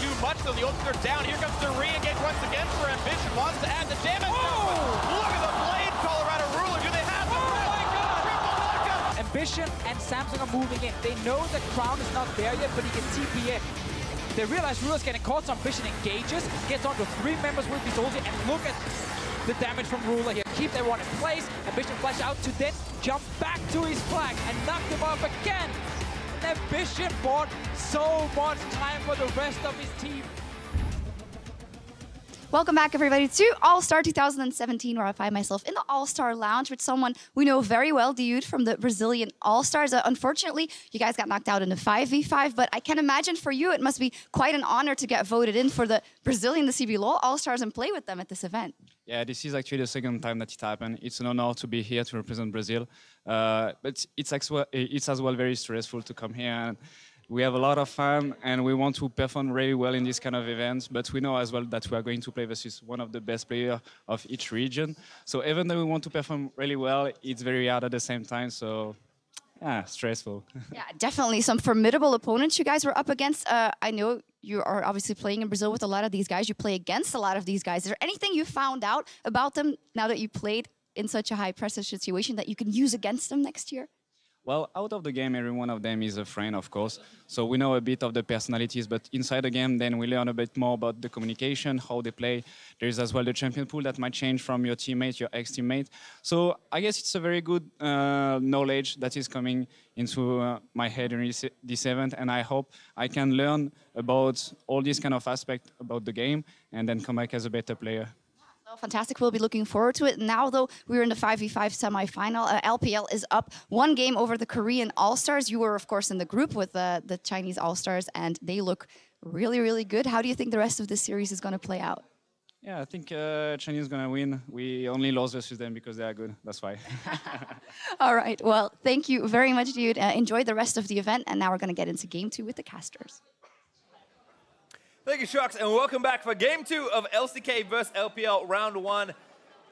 do much, though. The ults are down. Here comes the re-engage once again for Ambition. Wants to add the damage. Oh! Look at the blade, Colorado Ruler. Do they have the my God! triple knockout? Ambition and Samsung are moving in. They know the crown is not there yet, but he can TP in. They realize Ruler's getting caught, so Ambition engages, gets onto 3 members with his ulti, and look at the damage from Ruler here. Keeps everyone in place. Ambition flash out to then jump back to his flag and knock him off again. And Ambition bought so much time for the rest of his team. Welcome back, everybody, to All-Star 2017, where I find myself in the All-Star Lounge with someone we know very well, Dude from the Brazilian All-Stars. Unfortunately, you guys got knocked out in the 5v5, but I can imagine for you it must be quite an honor to get voted in for the Brazilian, the CBLOL All-Stars, and play with them at this event. Yeah, this is actually the second time that it happened. It's an honor to be here to represent Brazil, but it's as well very stressful to come here. And we have a lot of fun, and we want to perform really well in this kind of events, but we know as well that we are going to play versus one of the best players of each region. So even though we want to perform really well, it's very hard at the same time, so yeah, stressful. Yeah, definitely some formidable opponents you guys were up against. I know you are obviously playing in Brazil with a lot of these guys. You play against a lot of these guys. Is there anything you found out about them now that you played in such a high-pressure situation that you can use against them next year? Well, out of the game, every one of them is a friend, of course. So we know a bit of the personalities, but inside the game, then we learn a bit more about the communication, how they play. There is as well the champion pool that might change from your teammate, your ex-teammate. So I guess it's a very good knowledge that is coming into my head in this event, and I hope I can learn about all these kind of aspects about the game and then come back as a better player. Fantastic. We'll be looking forward to it. Now, though, we're in the 5v5 semi-final. LPL is up 1 game over the Korean All-Stars. You were, of course, in the group with the Chinese All-Stars, and they look really, really good. How do you think the rest of this series is going to play out? Yeah, I think Chinese is going to win. We only lost versus them because they are good. That's why. All right. Well, thank you very much, Dude. Enjoy the rest of the event. And now we're going to get into Game 2 with the casters. Thank you, Shucks, and welcome back for Game 2 of LCK versus LPL Round 1.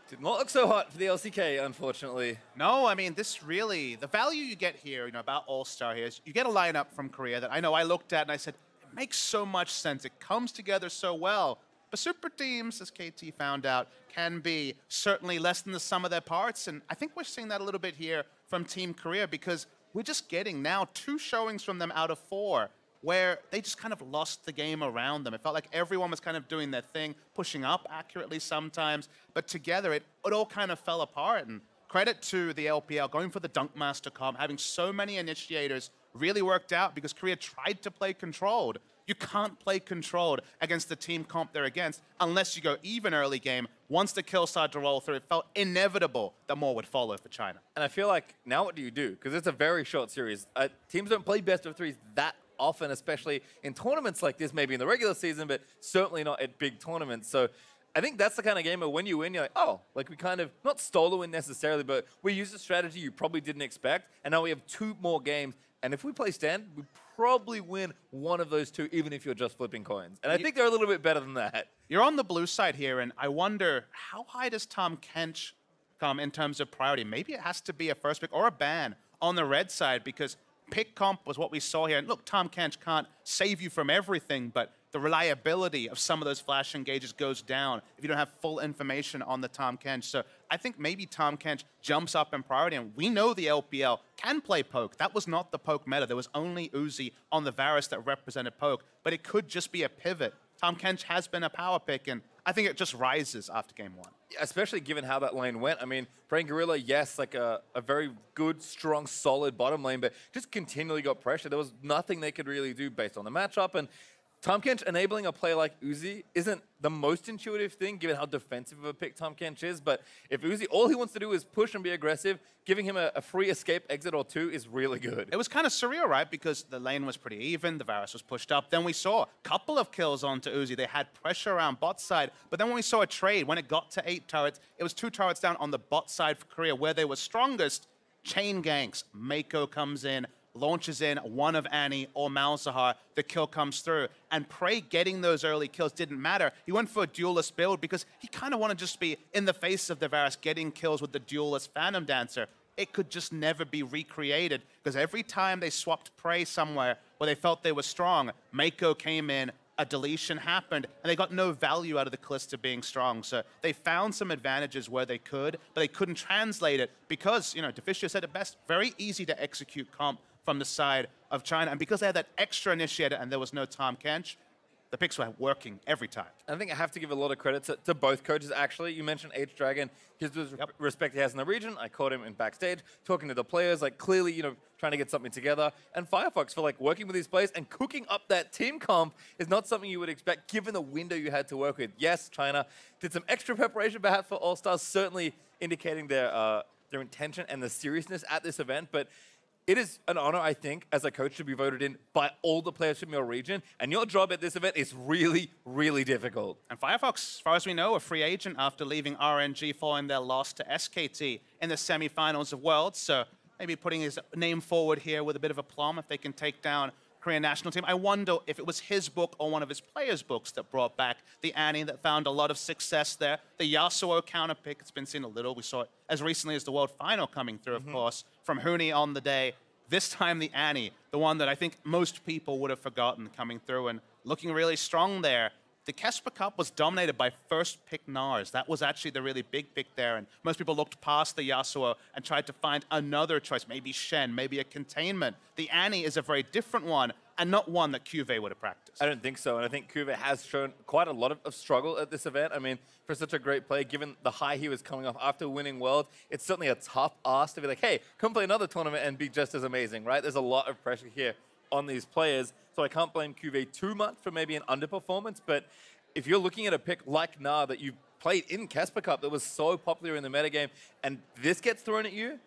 Did not look so hot for the LCK, unfortunately. No, I mean, this really, the value you get here, about All-Star here is you get a lineup from Korea that I know I looked at and I said, it makes so much sense. It comes together so well. But super teams, as KT found out, can be certainly less than the sum of their parts. And I think we're seeing that a little bit here from Team Korea because we're just getting now 2 showings from them out of 4. Where they just kind of lost the game around them. It felt like everyone was kind of doing their thing, pushing up accurately sometimes, but together it all kind of fell apart. And credit to the LPL going for the Dunkmaster comp, having so many initiators really worked out because Korea tried to play controlled. You can't play controlled against the team comp they're against unless you go even early game. Once the kill started to roll through, it felt inevitable that more would follow for China. And I feel like, now what do you do? Because it's a very short series. Teams don't play best of 3s that often, especially in tournaments like this, maybe in the regular season, but certainly not at big tournaments. So I think that's the kind of game where when you win, you're like, oh, like we kind of, not stole a win necessarily, but we used a strategy you probably didn't expect, and now we have 2 more games. And if we play stand, we probably win one of those 2, even if you're just flipping coins. And I think they're a little bit better than that. You're on the blue side here, and I wonder, how high does Tahm Kench come in terms of priority? Maybe it has to be a first pick or a ban on the red side, because pick comp was what we saw here. And look, Tahm Kench can't save you from everything, but the reliability of some of those flash engages goes down if you don't have full information on the Tahm Kench. So I think maybe Tahm Kench jumps up in priority, and we know the LPL can play poke. That was not the poke meta. There was only Uzi on the Varus that represented poke, but it could just be a pivot. Tahm Kench has been a power pick, and I think it just rises after game 1. Especially given how that lane went. I mean, Brain Gorilla, yes, like a very good, strong, solid bottom lane, but just continually got pressure. There was nothing they could really do based on the matchup. And Tahm Kench enabling a play like Uzi isn't the most intuitive thing, given how defensive of a pick Tahm Kench is. But if Uzi, all he wants to do is push and be aggressive, giving him a free escape exit or 2 is really good. It was kind of surreal, right? Because the lane was pretty even, the Varus was pushed up. Then we saw a couple of kills onto Uzi. They had pressure around bot side. But then when we saw a trade, when it got to 8 turrets, it was 2 turrets down on the bot side for Korea, where they were strongest. Chain ganks. Meiko comes in, launches in one of Annie or Malzahar, the kill comes through. And Prey getting those early kills didn't matter. He went for a duelist build because he kind of wanted to just be in the face of the Varus, getting kills with the duelist Phantom Dancer. It could just never be recreated because every time they swapped Prey somewhere where they felt they were strong, Meiko came in, a deletion happened, and they got no value out of the Kalista being strong. So they found some advantages where they could, but they couldn't translate it because, you know, Deficio said it best, very easy to execute comp from the side of China. And because they had that extra initiator and there was no Tahm Kench, the picks were working every time. I think I have to give a lot of credit to both coaches, actually. You mentioned H-Dragon, his respect he has in the region. I caught him in backstage, talking to the players, like clearly, you know, trying to get something together. And Firefox for like working with these players and cooking up that team comp is not something you would expect given the window you had to work with. Yes, China did some extra preparation perhaps for All-Stars, certainly indicating their intention and the seriousness at this event, but it is an honor, I think, as a coach to be voted in by all the players from your region. And your job at this event is really, really difficult. And Firefox, as far as we know, a free agent after leaving RNG following their loss to SKT in the semifinals of Worlds. So maybe putting his name forward here with a bit of aplomb if they can take down Korean national team. I wonder if it was his book or one of his players' books that brought back the Annie that found a lot of success there. The Yasuo counter pick, it's been seen a little. We saw it as recently as the World Final coming through, of course, from Huni on the day. This time the Annie, the one that I think most people would have forgotten coming through and looking really strong there. The Kesper Cup was dominated by first pick Nars. That was actually the really big pick there, and most people looked past the Yasuo and tried to find another choice, maybe Shen, maybe a containment. The Annie is a very different one, and not one that CuVee would have practiced. I don't think so, and I think CuVee has shown quite a lot of struggle at this event. I mean, for such a great player, given the high he was coming off after winning World, it's certainly a tough ask to be like, hey, come play another tournament and be just as amazing, right? There's a lot of pressure here on these players, so I can't blame CuVee too much for maybe an underperformance, but if you're looking at a pick like Na that you played in Kesper Cup that was so popular in the metagame, and this gets thrown at you,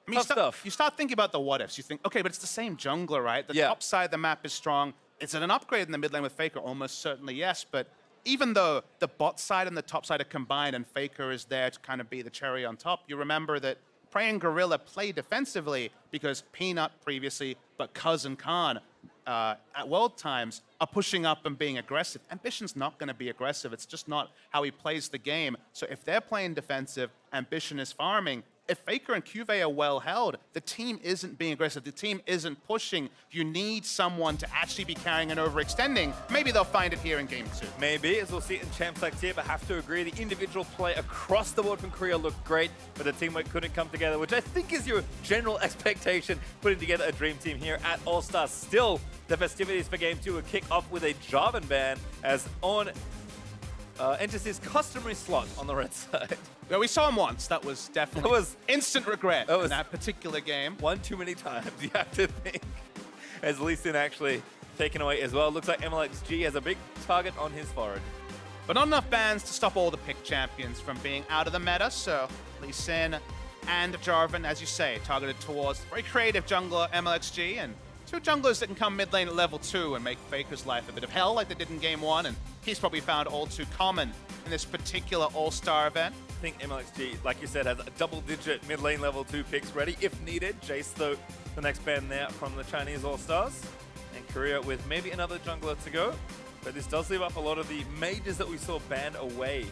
I mean, you start thinking about the what-ifs. You think, okay, but it's the same jungler, right? The top side of the map is strong. Is it an upgrade in the mid lane with FLICKR? Almost certainly yes, but even though the bot side and the top side are combined and FLICKR is there to kind of be the cherry on top, you remember that Prey and Gorilla play defensively because Peanut previously, but Cuz and Khan at World Times are pushing up and being aggressive. Ambition's not going to be aggressive. It's just not how he plays the game. So if they're playing defensive, Ambition is farming. If FLICKR and CuVee are well held, the team isn't being aggressive. The team isn't pushing. You need someone to actually be carrying and overextending. Maybe they'll find it here in Game 2. Maybe, as we'll see it in Champs like here, but have to agree, the individual play across the board from Korea looked great, but the teamwork couldn't come together, which I think is your general expectation, putting together a dream team here at All-Stars. Still, the festivities for Game 2 will kick off with a Jarvan ban as On enters his customary slot on the red side. Yeah, we saw him once. That was definitely instant regret in that particular game. One too many times, you have to think. As Lee Sin actually taken away as well. Looks like Mlxg has a big target on his forehead. But not enough bans to stop all the pick champions from being out of the meta, so Lee Sin and Jarvan, as you say, targeted towards very creative jungler Mlxg, and two junglers that can come mid lane at level 2 and make FLICKR's life a bit of hell like they did in Game 1, and he's probably found all too common in this particular All-Star event. I think Mlxg, like you said, has a double-digit mid lane level 2 picks ready if needed. Jace, though, the next ban there from the Chinese All-Stars. And Korea with maybe another jungler to go. But this does leave up a lot of the mages that we saw banned away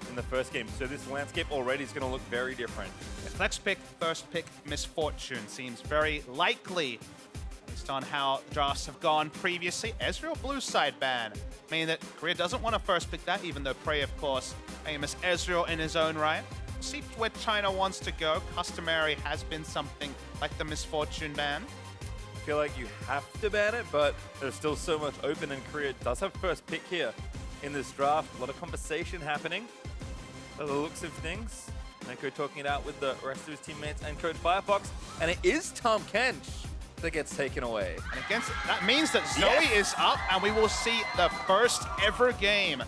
in the first game. So this landscape already is going to look very different. Next pick, first pick, Miss Fortune seems very likely based on how the drafts have gone previously. Ezreal blue side ban, meaning that Korea doesn't want to first pick that, even though Prey, of course, famous Ezreal in his own right. See where China wants to go. Customary has been something like the Miss Fortune ban. I feel like you have to ban it, but there's still so much open, and Korea does have first pick here in this draft. A lot of conversation happening by the looks of things. Meiko talking it out with the rest of his teammates and Coach Firefox, and it is Tahm Kench that gets taken away. And against that means that Zoe is up, and we will see the first ever game,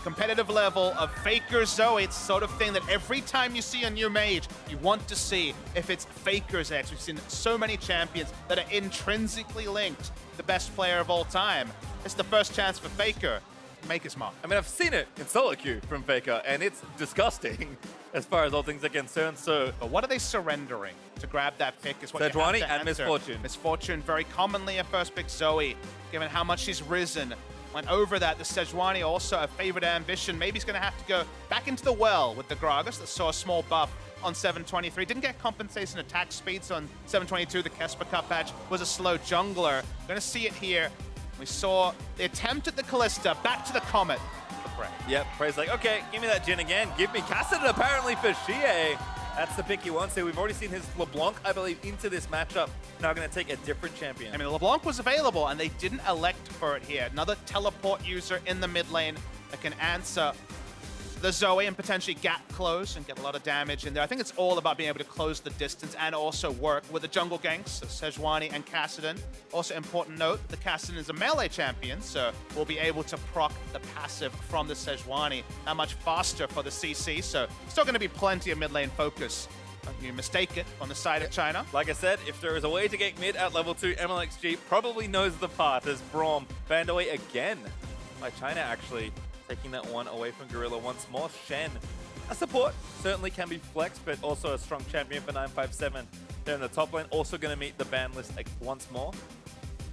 competitive level of FLICKR Zoe. It's the sort of thing that every time you see a new mage, you want to see if it's FLICKR's X. We've seen so many champions that are intrinsically linked to the best player of all time. It's the first chance for FLICKR to make his mark. I mean, I've seen it in solo queue from FLICKR, and it's disgusting as far as all things are concerned. So, but what are they surrendering to grab that pick is what Sejuani you have to and Miss Fortune. Miss Fortune, very commonly a first pick Zoe, given how much she's risen. Went over that. The Sejuani also a favorite ambition. Maybe he's going to have to go back into the well with the Gragas that saw a small buff on 723. Didn't get compensation attack speeds on 722. The Kesper Cup patch was a slow jungler. Going to see it here We saw the attempt at the Callista, back to the Comet for Prey. Yep, Prey's like, okay, give me that Jhin again. Give me Kassadin apparently for Xiye. That's the pick he wants. So we've already seen his LeBlanc, I believe, into this matchup. Now going to take a different champion. I mean, LeBlanc was available, and they didn't elect for it here. Another teleport user in the mid lane that can answer the Zoe and potentially gap close and get a lot of damage in there. I think it's all about being able to close the distance and also work with the jungle ganks, so Sejuani and Kassadin. Also important note, the Kassadin is a melee champion, so we'll be able to proc the passive from the Sejuani that much faster for the CC, so still going to be plenty of mid lane focus. Don't you mistake it on the side of China. Like I said, if there is a way to get mid at level 2, Mlxg probably knows the path as Braum banned away again by China, actually. Taking that one away from Gorilla once more. Shen, a support, certainly can be flexed, but also a strong champion for 957 there in the top lane. Also going to meet the ban list once more.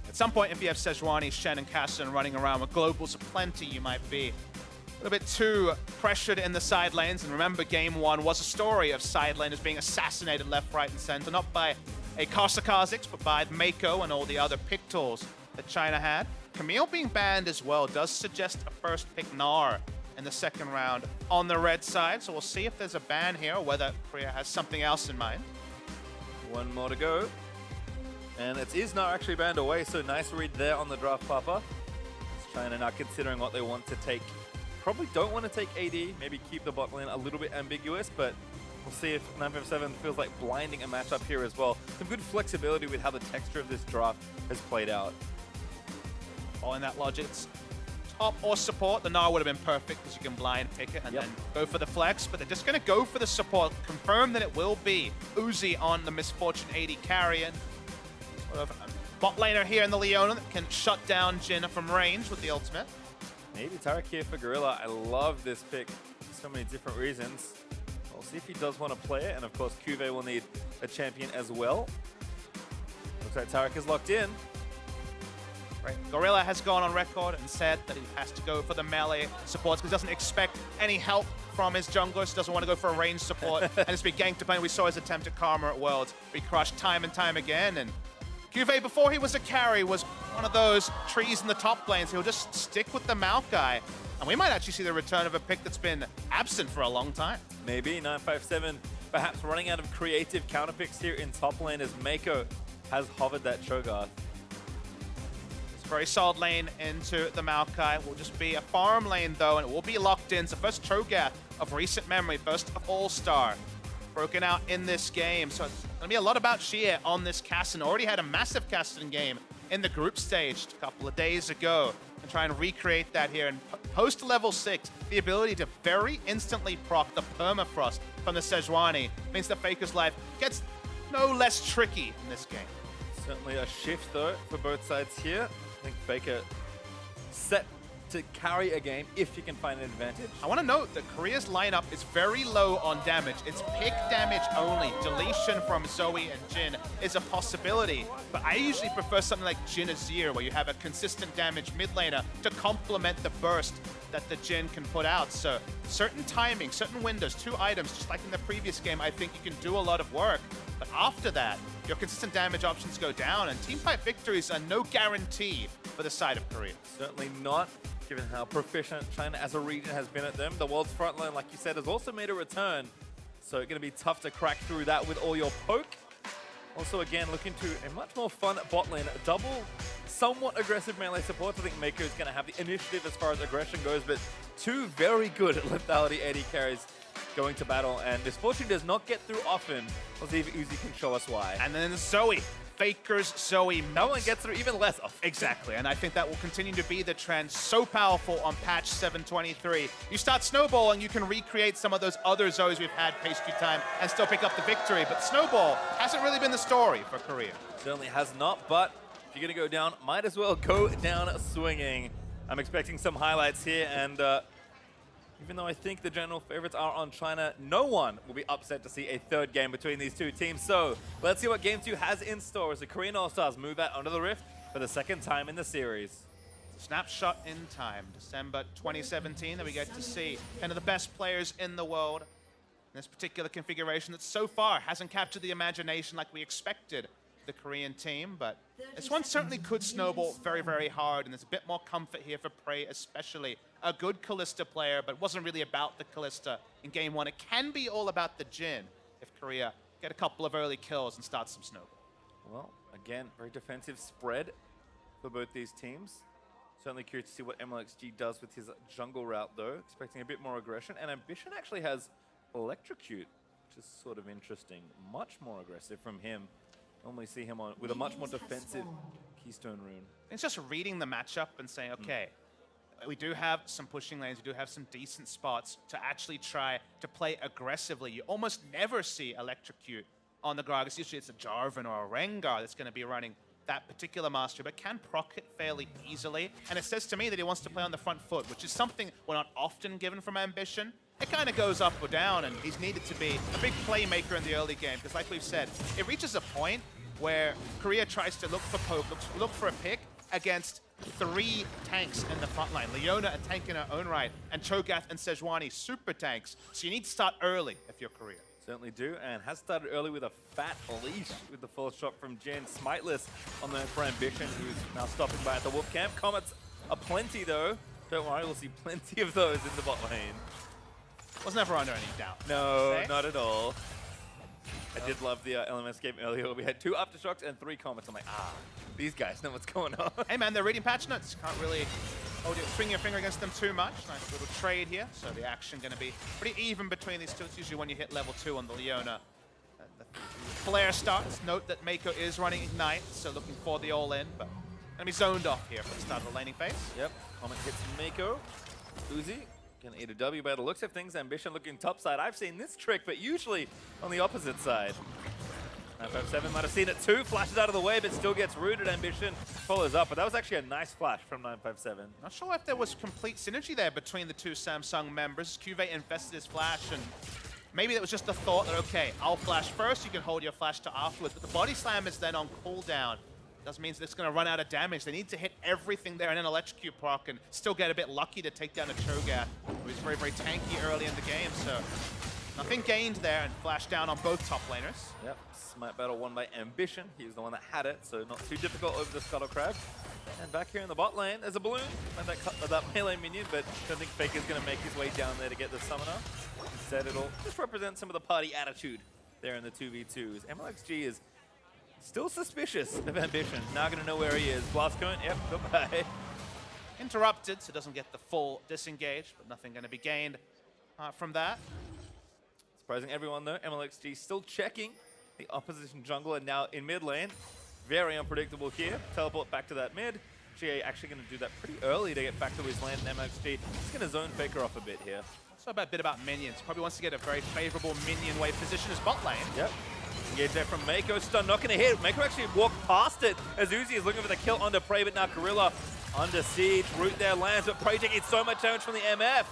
At some point, if you have Sejuani, Shen, and Kassadin running around with globals aplenty, you might be a little bit too pressured in the side lanes. And remember, game one was a story of side laners being assassinated left, right, and center, not by a Kha'Zix, but by Meiko and all the other pick tools that China had. Camille being banned as well does suggest a first pick Gnar in the second round on the red side. So we'll see if there's a ban here or whether Korea has something else in mind. One more to go. And it is Gnar actually banned away, so nice read there on the draft Papa. It's China now considering what they want to take. Probably don't want to take AD, maybe keep the bot lane a little bit ambiguous, but we'll see if 957 feels like blinding a matchup here as well. Some good flexibility with how the texture of this draft has played out. Following that logic, it's top or support. The Gnar would have been perfect because you can blind pick it and then go for the flex, but they're just going to go for the support. Confirm that it will be Uzi on the Miss Fortune AD carrying. Sort of a bot laner here in the Leona that can shut down Jhin from range with the ultimate. Maybe Taric here for Gorilla. I love this pick for so many different reasons. We'll see if he does want to play it, and of course CuVee will need a champion as well. Looks like Taric is locked in. Right. Gorilla has gone on record and said that he has to go for the melee supports because he doesn't expect any help from his junglers. Doesn't want to go for a range support and just be ganked upon. We saw his attempt at Karma at Worlds be crushed time and time again. And CuVee, before he was a carry, was one of those trees in the top lanes. He'll just stick with the Maokai. And we might actually see the return of a pick that's been absent for a long time. Maybe 957 perhaps running out of creative counter picks here in top lane as Meiko has hovered that Cho'Gath. Very solid lane into the Maokai. Will just be a farm lane though, and it will be locked in. So first Cho'Gath of recent memory, first of All-Star, broken out in this game. So it's going to be a lot about Xiye on this Kassadin. Already had a massive Kassadin game in the group stage a couple of days ago. And try and recreate that here. And post level 6, the ability to very instantly proc the permafrost from the Sejuani means that Faker's life gets no less tricky in this game. Certainly a shift though for both sides here. I think Faker set to carry a game if he can find an advantage. I want to note that Korea's lineup is very low on damage. It's pick damage only. Deletion from Zoe and Jhin is a possibility, but I usually prefer something like Jhin Azir, where you have a consistent damage mid laner to complement the burst that the Jhin can put out. So certain timing, certain windows, 2 items, just like in the previous game, I think you can do a lot of work. But after that, your consistent damage options go down, and teamfight victories are no guarantee for the side of Korea. Certainly not, given how proficient China as a region has been at them. The world's frontline, like you said, has also made a return. So it's going to be tough to crack through that with all your poke. Also, again, looking to a much more fun bot lane. Double, somewhat aggressive melee supports. I think Meiko is going to have the initiative as far as aggression goes, but 2 very good lethality AD carries going to battle, and Miss Fortune does not get through often. We'll see if Uzi can show us why. And then Zoe. Faker's Zoe. No one gets through even less often. Exactly, and I think that will continue to be the trend. So powerful on patch 723. You start snowballing, you can recreate some of those other Zoes we've had pastry time and still pick up the victory, but snowball hasn't really been the story for Korea. Certainly has not, but if you're going to go down, might as well go down swinging. I'm expecting some highlights here, and even though I think the general favorites are on China, no one will be upset to see a third game between these 2 teams. So let's see what Game 2 has in store as the Korean All-Stars move out onto the Rift for the 2nd time in the series. Snapshot in time, December 2017, that we get to see kind of the best players in the world in this particular configuration that so far hasn't captured the imagination like we expected the Korean team, but this one certainly could snowball very, very hard, and there's a bit more comfort here for Prey, especially. A good Kalista player, but it wasn't really about the Kalista in game one. It can be all about the Jhin if Korea get a couple of early kills and start some snowball. Well, again, very defensive spread for both these teams. Certainly curious to see what Mlxg does with his jungle route, though. Expecting a bit more aggression. And Ambition actually has Electrocute, which is sort of interesting. Much more aggressive from him. Normally see him on with a much more defensive Keystone Rune. It's just reading the matchup and saying, okay, we do have some pushing lanes, we do have some decent spots to actually try to play aggressively. You almost never see Electrocute on the Gragas. Usually it's a Jarvan or a Rengar that's going to be running that particular mastery, but can proc it fairly easily. And it says to me that he wants to play on the front foot, which is something we're not often given from Ambition. It kind of goes up or down, and he's needed to be a big playmaker in the early game, because like we've said, it reaches a point where Korea tries to look for poke, look for a pick against 3 tanks in the front line. Leona, a tank in her own right, and Cho'Gath and Sejuani, super tanks. So you need to start early if you're Korea. Certainly do, and has started early with a fat leash with the full shot from Jhin. Smiteless on the for Ambition, who's now stopping by at the Wolf Camp. Comets are plenty, though. Don't worry, we'll see plenty of those in the bot lane. Was never under any doubt. No, not at all. I did love the LMS game earlier where we had 2 Aftershocks and 3 Comets. I'm like, these guys know what's going on. Hey man, they're reading patch notes. Can't really swing your finger against them too much. Nice little trade here. So the action going to be pretty even between these two. It's usually when you hit level 2 on the Leona. The flare starts. Note that Meiko is running Ignite, so looking for the all-in, but going to be zoned off here for the start of the laning phase. Yep, Comet hits Meiko. Uzi gonna eat a W by the looks of things. Ambition looking topside. I've seen this trick, but usually on the opposite side. 957 might have seen it too. Flashes out of the way, but still gets rooted. Ambition follows up, but that was actually a nice flash from 957. Not sure if there was complete synergy there between the 2 Samsung members. CuVee invested his flash, and maybe that was just a thought that, okay, I'll flash first, you can hold your flash to afterwards, but the body slam is then on cooldown. Does mean that it's going to run out of damage. They need to hit everything there and then Electrocute proc and still get a bit lucky to take down a Cho'Gath, who's very, very tanky early in the game. So nothing gained there, and flash down on both top laners. Yep, smite battle won by Ambition. He was the one that had it, so not too difficult over the Scuttle Crab. And back here in the bot lane, there's a balloon and that melee minion, but I don't think FLICKR is going to make his way down there to get the summoner. Instead, it'll just represent some of the party attitude there in the 2v2s. Mlxg is still suspicious of Ambition. Now going to know where he is. Blast Cone, yep, goodbye. Interrupted, so doesn't get the full disengage, but nothing going to be gained from that. Surprising everyone though, Mlxg still checking the opposition jungle, and now in mid lane. Very unpredictable here. Teleport back to that mid. Xiye actually going to do that pretty early to get back to his lane, and Mlxg is going to zone FLICKR off a bit here. Also a bit about minions. Probably wants to get a very favorable minion wave position as bot lane. Yep. Engage there from Meiko. Stun not going to hit. Meiko actually walked past it as Uzi is looking for the kill onto Prey, but now Gorilla under siege. Root there lands, but Prey taking so much damage from the MF.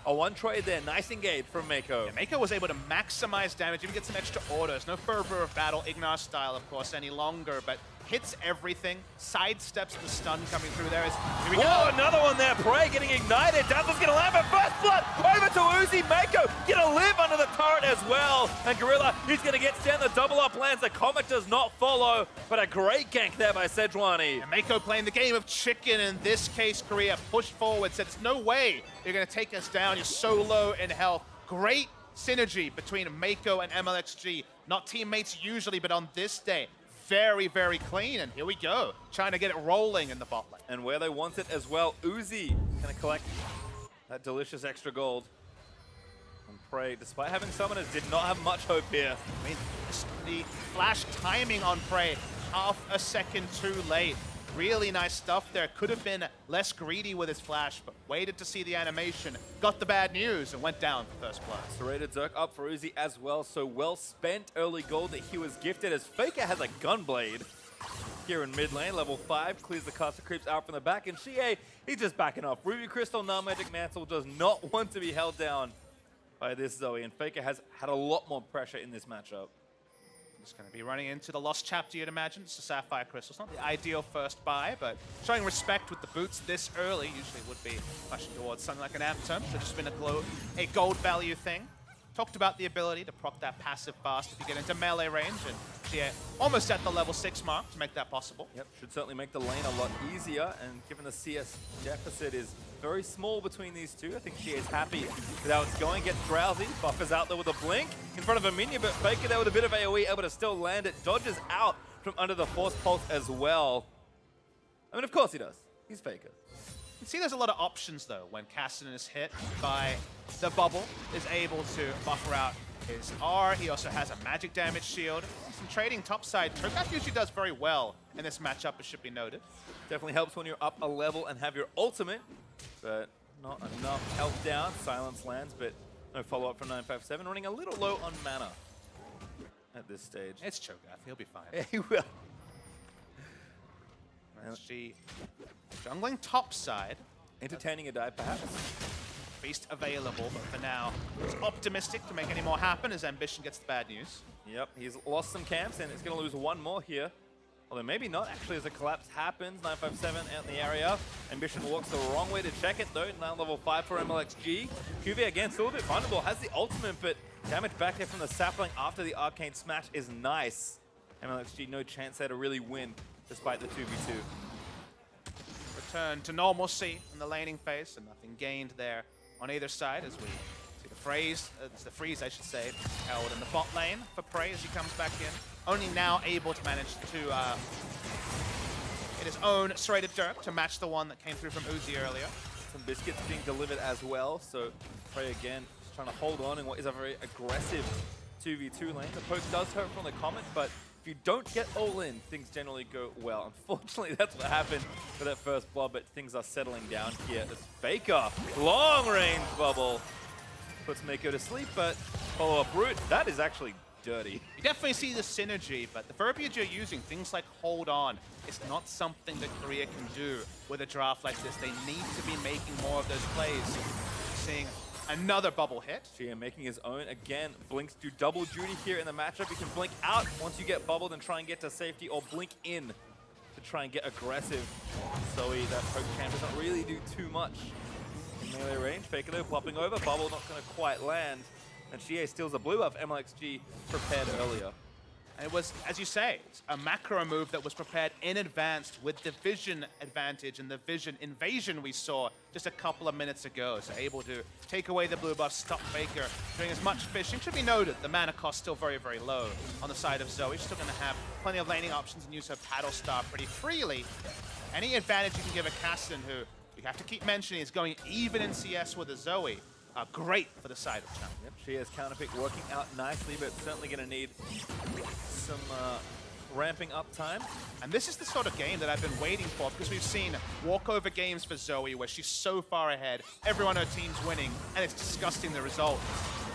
A 1 trade there. Nice engage from Meiko. Yeah, Meiko was able to maximize damage, even get some extra orders. No fervor of battle, Ignar style, of course, any longer, but hits everything, sidesteps the stun coming through there. Here we go. Another one there. Prey getting ignited. Dazzle's going to land, but first blood over to Uzi. Meiko going to live under the turret as well. And Gorilla, he's going to get stand. The double up lands. The Comet does not follow, but a great gank there by Sejuani. And Meiko playing the game of chicken. In this case, Korea pushed forward, said, "There's no way you're going to take us down. You're so low in health." Great synergy between Meiko and Mlxg. Not teammates usually, but on this day, very, very clean, and here we go. Trying to get it rolling in the bot lane. And where they want it as well, Uzi gonna collect that delicious extra gold. And Prey, despite having summoners, did not have much hope here. I mean, the flash timing on Prey, half a second too late. Really nice stuff there. Could have been less greedy with his flash, but waited to see the animation. Got the bad news and went down for first blood. Serrated Zerk up for Uzi as well, so well spent early gold that he was gifted as FLICKR has a Gunblade here in mid lane. Level 5 clears the caster creeps out from the back, and Xiye, he's just backing off. Ruby Crystal, Null Magic Mantle does not want to be held down by this Zoe, and FLICKR has had a lot more pressure in this matchup. Just going to be running into the Lost Chapter, you'd imagine. It's a Sapphire Crystal. It's not the ideal first buy, but showing respect with the boots this early. Usually it would be flashing towards something like an Amptum. So just been a gold value thing. talked about the ability to proc that passive fast if you get into melee range, and Xiye almost at the level 6 mark to make that possible. Yep, should certainly make the lane a lot easier, and given the CS deficit is very small between these two, I think Xie's happy with how it's going. Gets drowsy, buffers out there with a blink in front of a minion, but FLICKR there with a bit of AoE, able to still land it, dodges out from under the Force Pulse as well. I mean, of course he does. He's FLICKR. You see there's a lot of options, though, when Kassadin is hit by the bubble, is able to buffer out his R. He also has a magic damage shield. Some trading topside. Cho'Gath usually does very well in this matchup, it should be noted. Definitely helps when you're up a level and have your ultimate, but not enough help down. Silence lands, but no follow-up from 957. Running a little low on mana at this stage. It's Cho'Gath, he'll be fine. Yeah, he will. Mlxg jungling topside. Entertaining a dive, perhaps. Beast available, but for now, he's optimistic to make any more happen as Ambition gets the bad news. Yep, he's lost some camps and he's going to lose one more here. Although maybe not, actually, as a collapse happens. 957 out in the area. Ambition walks the wrong way to check it, though. Now level 5 for Mlxg. CuVee, again, still a bit vulnerable. Has the ultimate, but damage back there from the sapling after the arcane smash is nice. Mlxg, no chance there to really win, despite the 2v2. Return to normalcy in the laning phase, and nothing gained there on either side as we see the freeze, I should say, held in the bot lane for Prey as he comes back in. Only now able to manage to get his own serrated dirk to match the one that came through from Uzi earlier. Some biscuits being delivered as well, so Prey again just trying to hold on in what is a very aggressive 2v2 lane. The poke does hurt from the Comet, but if you don't get all in, things generally go well. Unfortunately, that's what happened for that first blob, but things are settling down here as FLICKR, long-range bubble, puts Meiko to sleep, but follow-up root, that is actually dirty. You definitely see the synergy, but the verbiage you're using, things like hold on, is not something that Korea can do with a draft like this. They need to be making more of those plays. Seeing another bubble hit. Xiye making his own. Again, blinks do double duty here in the matchup. You can blink out once you get bubbled and try and get to safety, or blink in to try and get aggressive. Zoe, that poke champ doesn't really do too much in melee range. FLICKR though, plopping over. Bubble not going to quite land. And Xiye steals the blue buff Mlxg prepared earlier. And it was, as you say, a macro move that was prepared in advance with the vision advantage and the vision invasion we saw just a couple of minutes ago. So able to take away the blue buff, stop FLICKR doing as much fishing. Should be noted, the mana cost still very, very low on the side of Zoe. She's still going to have plenty of laning options and use her paddle star pretty freely. Any advantage you can give a Kassadin, who we have to keep mentioning is going even in CS with a Zoe, great for the side of China. Yep, Xiye's counterpick working out nicely, but certainly going to need some ramping up time. And this is the sort of game that I've been waiting for, because we've seen walkover games for Zoe where she's so far ahead, everyone on her team's winning, and it's disgusting the result.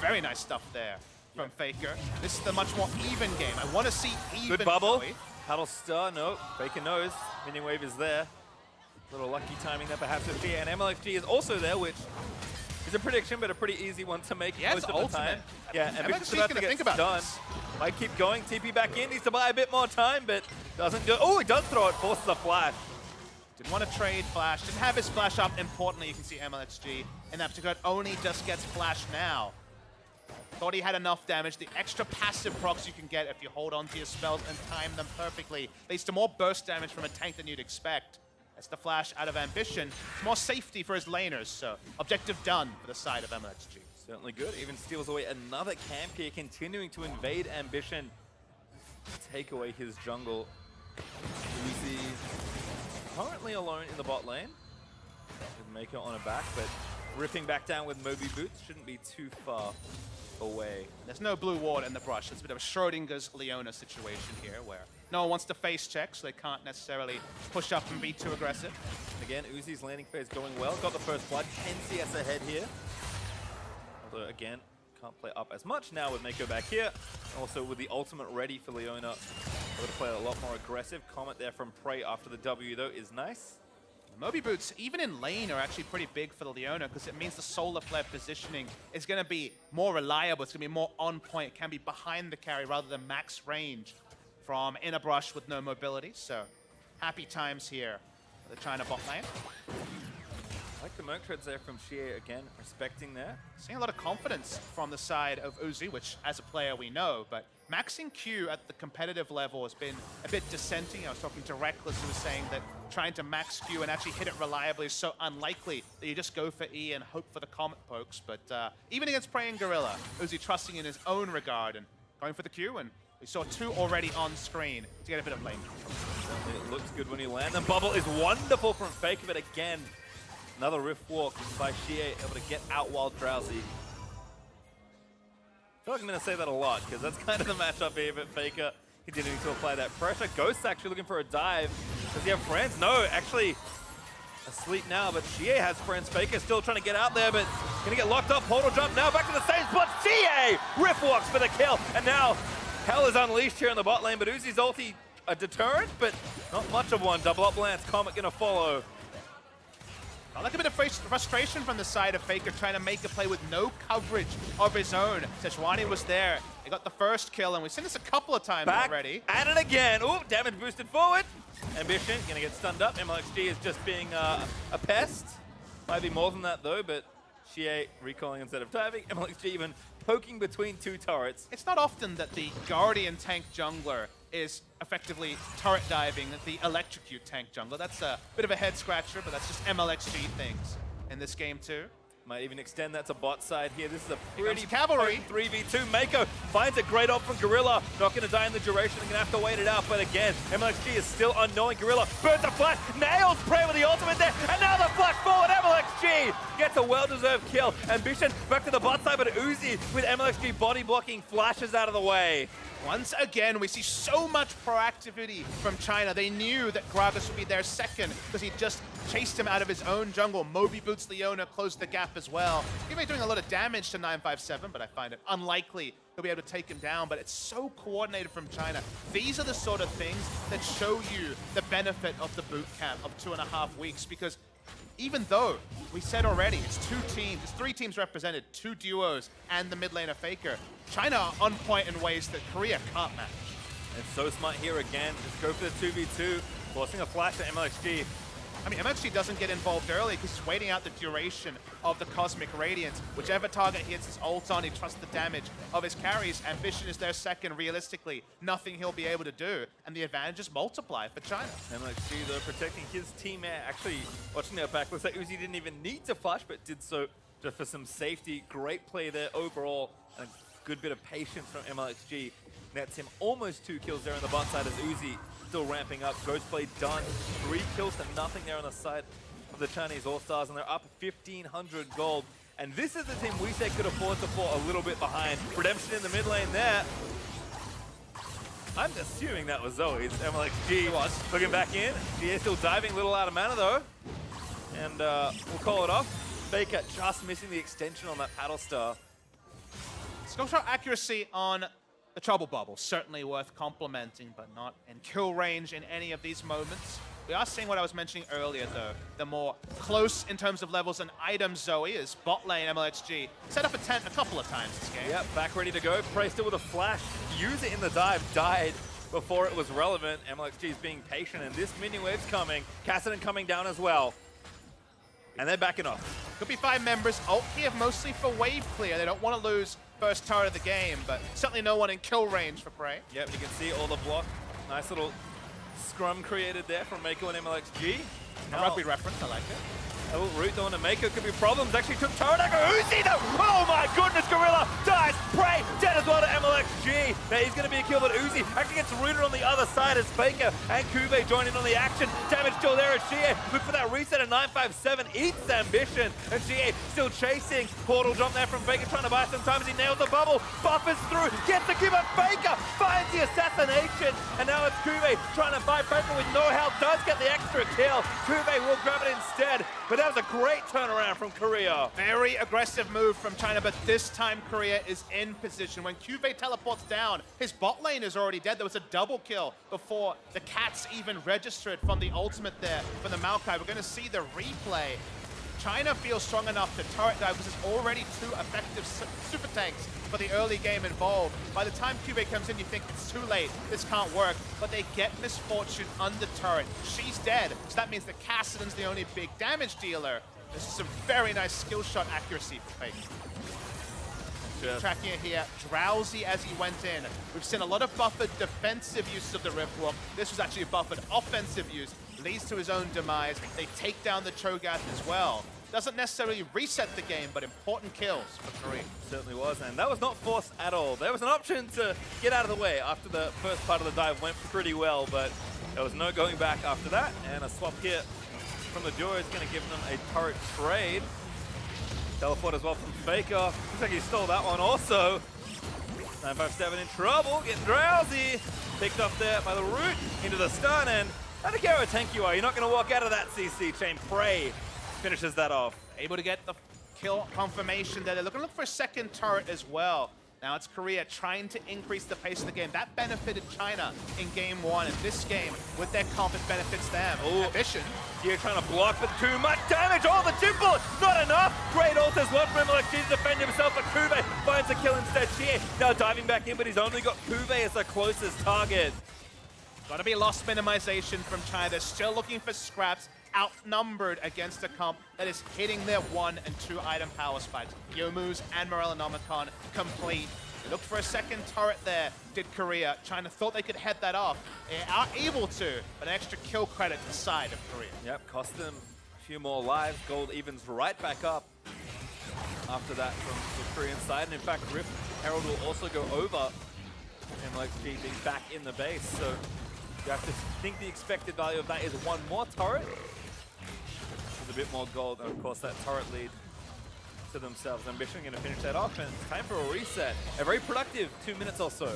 Very nice stuff there from FLICKR. This is the much more even game. I want to see even. Good bubble. Zoe. Paddle star, no. FLICKR knows. Minion wave is there. Little lucky timing there perhaps with Xiye, and Mlxg is also there, which is a prediction, but a pretty easy one to make most of the time. Yeah, and Ambition's about to get done. Might keep going, TP back in, needs to buy a bit more time, but doesn't do it. Oh, he does throw it, forces a flash. Didn't want to trade flash, didn't have his flash up. Importantly, you can see Mlxg in that particular, only just gets flash now. Thought he had enough damage. The extra passive procs you can get if you hold on to your spells and time them perfectly leads to more burst damage from a tank than you'd expect. That's the flash out of Ambition. It's more safety for his laners, so objective done for the side of Mlxg. Certainly good. Even steals away another camp here, continuing to invade Ambition. Take away his jungle. Uzi currently alone in the bot lane. With Meiko on her back, but ripping back down with Moby Boots shouldn't be too far away. There's no blue ward in the brush. It's a bit of a Schrodinger's Leona situation here, where no one wants to face check, so they can't necessarily push up and be too aggressive. Again, Uzi's landing phase going well. Got the first blood, 10 CS ahead here. Although, again, can't play up as much now with Meiko back here. Also, with the ultimate ready for Leona, able to play a lot more aggressive. Comet there from Prey after the W, though, is nice. Moby Boots, even in lane, are actually pretty big for the Leona, because it means the solar flare positioning is going to be more reliable. It's going to be more on point. It can be behind the carry rather than max range from in a brush with no mobility. So happy times here for the China bot lane. I like the Merc treads there from Xiye again, respecting there. Seeing a lot of confidence from the side of Uzi, which as a player we know, but maxing Q at the competitive level has been a bit dissenting. I was talking to Reckless, who was saying that trying to max Q and actually hit it reliably is so unlikely that you just go for E and hope for the comet pokes. But even against Prey and Gorilla, Uzi trusting in his own regard and going for the Q, and we saw 2 already on screen to get a bit of lane control. It looks good when you land. The bubble is wonderful from FLICKR, but again, another Rift Walk by Xiye, able to get out while drowsy. I feel like I'm going to say that a lot, because that's kind of the matchup here, but FLICKR continuing to apply that pressure. Ghost actually looking for a dive. Does he have friends? No, actually asleep now, but Xiye has friends. FLICKR still trying to get out there, but going to get locked up. Portal jump now, back to the same spot. Xiye! Rift Walks for the kill, and now hell is unleashed here in the bot lane, but Uzi's ulti a deterrent, but not much of one. Double up Lance, Comet going to follow. I like a bit of frustration from the side of FLICKR trying to make a play with no coverage of his own. Sejuani was there. He got the first kill, and we've seen this a couple of times already. At it again. Ooh, damage boosted forward. Ambition, gonna get stunned up. Mlxg is just being a pest. Might be more than that though, but Xiye recalling instead of diving. Mlxg even poking between 2 turrets. It's not often that the Guardian tank jungler is effectively turret diving the electrocute tank jungler. That's a bit of a head scratcher, but that's just Mlxg things in this game too. Might even extend that to bot side here. This is a pretty cavalry 3v2. Meiko finds a great ult from Gorilla. Not going to die in the duration. They're going to have to wait it out. But again, Mlxg is still unknowing. Gorilla burns a flash. Nails Prey with the ultimate there. And now the flash forward. Mlxg gets a well-deserved kill. Ambition back to the bot side, but Uzi with Mlxg body blocking flashes out of the way. Once again, we see so much proactivity from China. They knew that Gragas would be there second because he just chased him out of his own jungle. Moby boots Leona, closed the gap as well. He may be doing a lot of damage to 957, but I find it unlikely he'll be able to take him down. But it's so coordinated from China. These are the sort of things that show you the benefit of the boot camp of 2.5 weeks, because even though we said already it's 2 teams, it's 3 teams represented, 2 duos, and the mid laner FLICKR, China are on point in ways that Korea can't match. And so smart here again. Just go for the 2v2, forcing a flash to Mlxg. I mean, Mlxg doesn't get involved early because he's waiting out the duration of the Cosmic Radiance. Whichever target he hits his ult on, he trusts the damage of his carries. Ambition is their second. Realistically, nothing he'll be able to do, and the advantages multiply for China. Mlxg, though, protecting his teammate. Actually, watching that back, looks like Uzi didn't even need to flash, but did so just for some safety. Great play there overall, and a good bit of patience from Mlxg. Nets him almost 2 kills there on the bot side as Uzi still ramping up. Ghostplay done. 3 kills to nothing there on the side of the Chinese All-Stars, and they're up 1,500 gold. And this is the team we said could afford to fall a little bit behind. Redemption in the mid lane there. I'm assuming that was Zoe's. Mlxg was looking back in. She is still diving, a little out of mana though. And we'll call it off. FLICKR just missing the extension on that paddle star. Skill shot accuracy on the Trouble Bubble, certainly worth complimenting, but not in kill range in any of these moments. We are seeing what I was mentioning earlier, though. The more close in terms of levels and items Zoe is bot lane Mlxg. Set up a tent a couple of times this game. Yep, back ready to go. Prey still with a flash. Use it in the dive. Died before it was relevant. Mlxg is being patient, and this mini wave's coming. Kassadin coming down as well. And they're backing off. Could be 5 members. Ult here mostly for wave clear. They don't want to lose first turret of the game, but certainly no one in kill range for Prey. Yep, you can see all the block. Nice little scrum created there from Meiko and Mlxg. A rugby reference, I like it. A little root though into Meiko could be problems. Actually took Taric. Uzi though! Oh my goodness, Gorilla dies. Prey dead as well to Mlxg. Now he's going to be a kill, but Uzi actually gets rooted on the other side as FLICKR and CuVee join in on the action. Damage still there as Xiye. Look for that reset at 957. Eats Ambition. And Xiye still chasing. Portal jump there from FLICKR trying to buy some time as he nails the bubble. Buffers through. Gets the kill, but FLICKR finds the assassination. And now it's CuVee trying to fight FLICKR with no health. Does get the extra kill. CuVee will grab it instead. But that was a great turnaround from Korea. Very aggressive move from China, but this time Korea is in position. When CuVee teleports down, his bot lane is already dead. There was a double kill before the cats even registered from the ultimate there from the Maokai. We're going to see the replay. China feels strong enough to turret dive because there's already 2 effective super tanks for the early game involved. By the time CuVee comes in, you think it's too late, this can't work, but they get Miss Fortune under turret. She's dead, so that means that Kassadin's the only big damage dealer. This is some very nice skill shot accuracy for Fake. Tracking it here, Drowsy as he went in. We've seen a lot of buffered defensive use of the Rift Walk. This was actually a buffered offensive use. Leads to his own demise. They take down the Cho'Gath as well. Doesn't necessarily reset the game, but important kills for Korea. Certainly was, and that was not forced at all. There was an option to get out of the way after the first part of the dive went pretty well, but there was no going back after that. And a swap here from the duo is going to give them a turret trade. Teleport as well from FLICKR. Looks like he stole that one also. 957 in trouble, getting Drowsy. Picked up there by the root into the stun, and I don't care how tank you are, you're not going to walk out of that CC chain. Prey finishes that off. Able to get the kill confirmation there. They're looking to look for a second turret as well. Now it's Korea trying to increase the pace of the game. That benefited China in game one. And this game, with their comp, it benefits them. Ooh. Ambition. Here trying to block, but too much damage. Oh, the chip bullet, not enough. Great ult as well from Mlxg to defend himself, but CuVee finds a kill instead. Xiye now diving back in, but he's only got CuVee as the closest target. Gotta be loss minimization from China. They're still looking for scraps. Outnumbered against a comp that is hitting their 1 and 2 item power spikes. Youmuu's and Morellonomicon complete. They looked for a second turret there, did Korea. China thought they could head that off. They are able to, but an extra kill credit to the side of Korea. Yep, cost them a few more lives. Gold evens right back up after that from the Korean side. And in fact, Rift Herald will also go over Mlxg being back in the base. So you have to think the expected value of that is one more turret. With a bit more gold, and of course that turret lead to themselves. Ambition going to finish that off, and it's time for a reset. A very productive 2 minutes or so.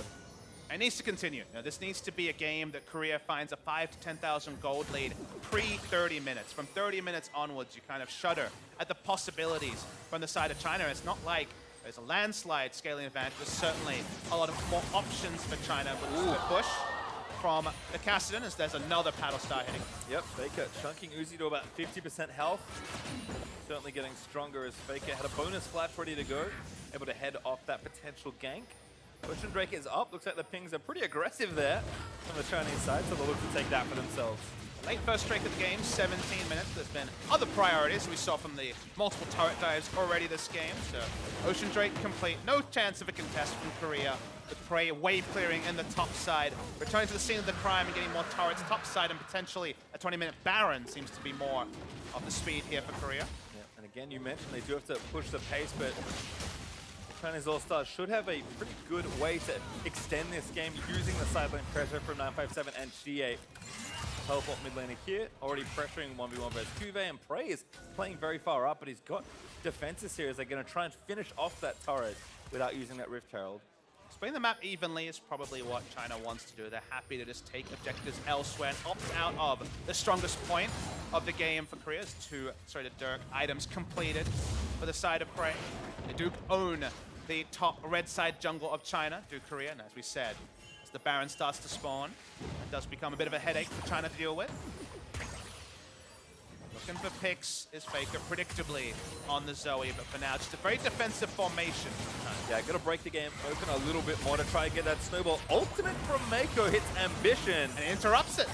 It needs to continue. Now, this needs to be a game that Korea finds a 5,000 to 10,000 gold lead pre-30 minutes. From 30 minutes onwards, you kind of shudder at the possibilities from the side of China. It's not like there's a landslide scaling advantage. There's certainly a lot of more options for China, but it's a push from the Kassadin as there's another paddle star hitting. Yep, FLICKR chunking Uzi to about 50% health. Certainly getting stronger as FLICKR had a bonus flash ready to go. Able to head off that potential gank. Ocean Drake is up. Looks like the pings are pretty aggressive there from the Chinese side, so they'll look to take that for themselves. Late first streak of the game, 17 minutes. There's been other priorities we saw from the multiple turret dives already this game. So Ocean Drake complete. No chance of a contest from Korea. The Prey wave clearing in the top side. Returning to the scene of the crime and getting more turrets top side, and potentially a 20-minute Baron seems to be more of the speed here for Korea. Yeah, and again, you mentioned they do have to push the pace, but the Chinese All-Stars should have a pretty good way to extend this game using the sideline pressure from 957 and Xiye. Teleport mid laner here, already pressuring 1v1 versus CuVee, and Prey is playing very far up, but he's got defenses here as they're going to try and finish off that turret without using that Rift Herald. Splitting the map evenly is probably what China wants to do. They're happy to just take objectives elsewhere and opt out of the strongest point of the game for Korea. The Dirk items completed for the side of Prey. They do own the top red side jungle of China, do Korea, and as we said, as the Baron starts to spawn, it does become a bit of a headache for China to deal with. Looking for picks is FLICKR, predictably on the Zoe, but for now, just a very defensive formation. Yeah, got to break the game open a little bit more to try and get that snowball. Ultimate from Meiko hits Ambition. And interrupts it.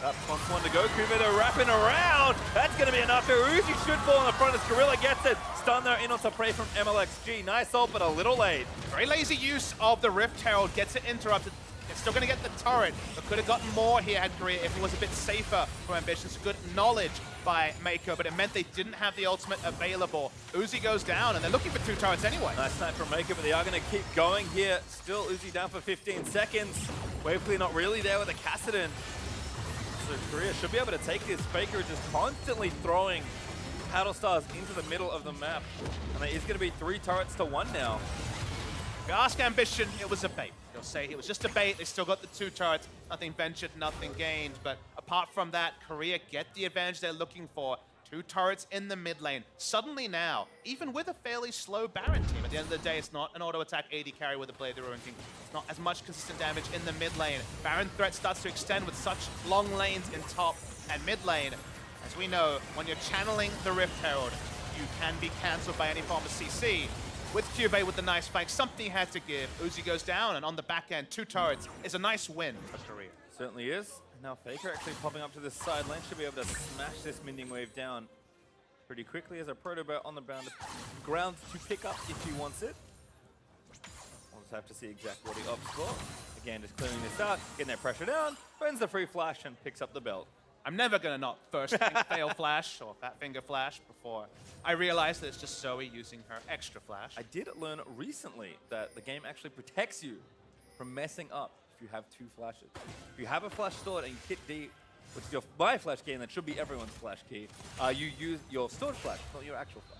That wants one to go. CuVee, they're wrapping around. That's going to be enough here. Uzi should fall in the front as Gorilla gets it. Stun there in onto Prey from Mlxg. Nice ult, but a little late. Very lazy use of the Rift Herald. Gets it interrupted. It's still going to get the turret, but could have gotten more here had Korea if it was a bit safer from Ambition. It's good knowledge by Meiko, but it meant they didn't have the ultimate available. Uzi goes down, and they're looking for 2 turrets anyway. Nice snipe from Meiko, but they are going to keep going here. Still Uzi down for 15 seconds. Wave clear not really there with the Kassadin. So Korea should be able to take this. FLICKR is just constantly throwing paddle stars into the middle of the map. And there is going to be 3 turrets to 1 now. If you ask Ambition, it was a bait. They'll say it was just a bait. They still got the 2 turrets. Nothing ventured, nothing gained. But apart from that, Korea get the advantage they're looking for. 2 turrets in the mid lane. Suddenly now, even with a fairly slow Baron team, at the end of the day, it's not an auto-attack AD carry with a Blade of the Ruin King. It's not as much consistent damage in the mid lane. Baron threat starts to extend with such long lanes in top and mid lane. As we know, when you're channeling the Rift Herald, you can be cancelled by any form of CC. With CuVee with the nice flank, something had to give. Uzi goes down, and on the back end, 2 turrets is a nice win for Korea. Certainly is. Now FLICKR actually popping up to the side lane should be able to smash this minion wave down. pretty quickly as a Proto Bear on the ground to pick up if he wants it. We'll just have to see exactly what he opts for. Again, just clearing this out, getting that pressure down, burns the free flash and picks up the belt. I'm never going to not first fail flash or fat finger flash before I realize that it's just Zoe using her extra flash. I did learn recently that the game actually protects you from messing up if you have 2 flashes. If you have a flash stored and you hit D, which is my flash key, and that should be everyone's flash key, you use your stored flash, not your actual flash.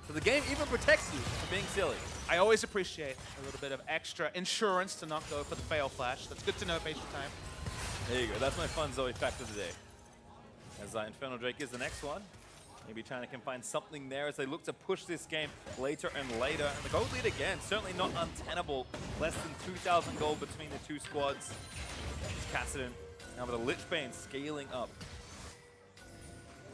So the game even protects you from being silly. I always appreciate a little bit of extra insurance to not go for the fail flash. That's good to know, patient time. There you go. That's my fun Zoe fact of the day. As Infernal Drake is the next one. Maybe China can find something there as they look to push this game later and later. And the gold lead again, certainly not untenable. Less than 2,000 gold between the two squads. Kassadin now with a Lich Bane scaling up.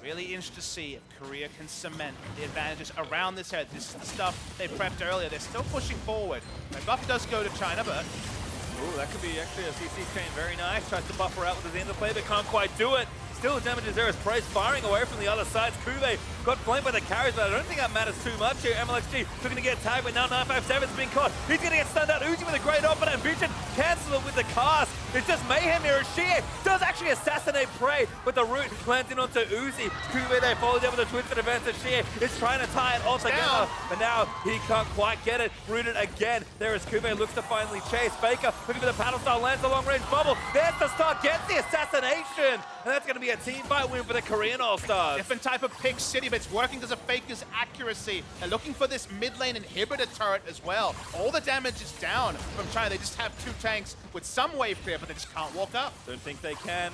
Really interested to see if Korea can cement the advantages around this head. This is the stuff they prepped earlier. They're still pushing forward. The buff does go to China, but... Ooh, that could be actually a CC chain. Very nice. Tries to buffer out with his interplay, but can't quite do it. Still the damage is there as Praise firing away from the other side. CuVee got flanked by the carries, but I don't think that matters too much here. Mlxg looking to get tagged, but now 957's been caught. He's going to get stunned out. Uzi with a great open ambition. Cancel it with the cast. It's just mayhem here as Xiye does actually assassinate Prey, but the root lands in onto Uzi. CuVee, they follow down with the twisted advance as Xiye is trying to tie it all together, but now he can't quite get it. Rooted again. There is CuVee, looks to finally chase. FLICKR looking for the paddle style, lands a long range bubble. There's the start, gets the assassination, and that's going to be a team fight win for the Korean All-Stars. Different type of pick city, but it's working because of FLICKR's accuracy. They're looking for this mid lane inhibitor turret as well. All the damage is down from China. They just have 2 tanks with some wave clear, but they just can't walk up. Don't think they can.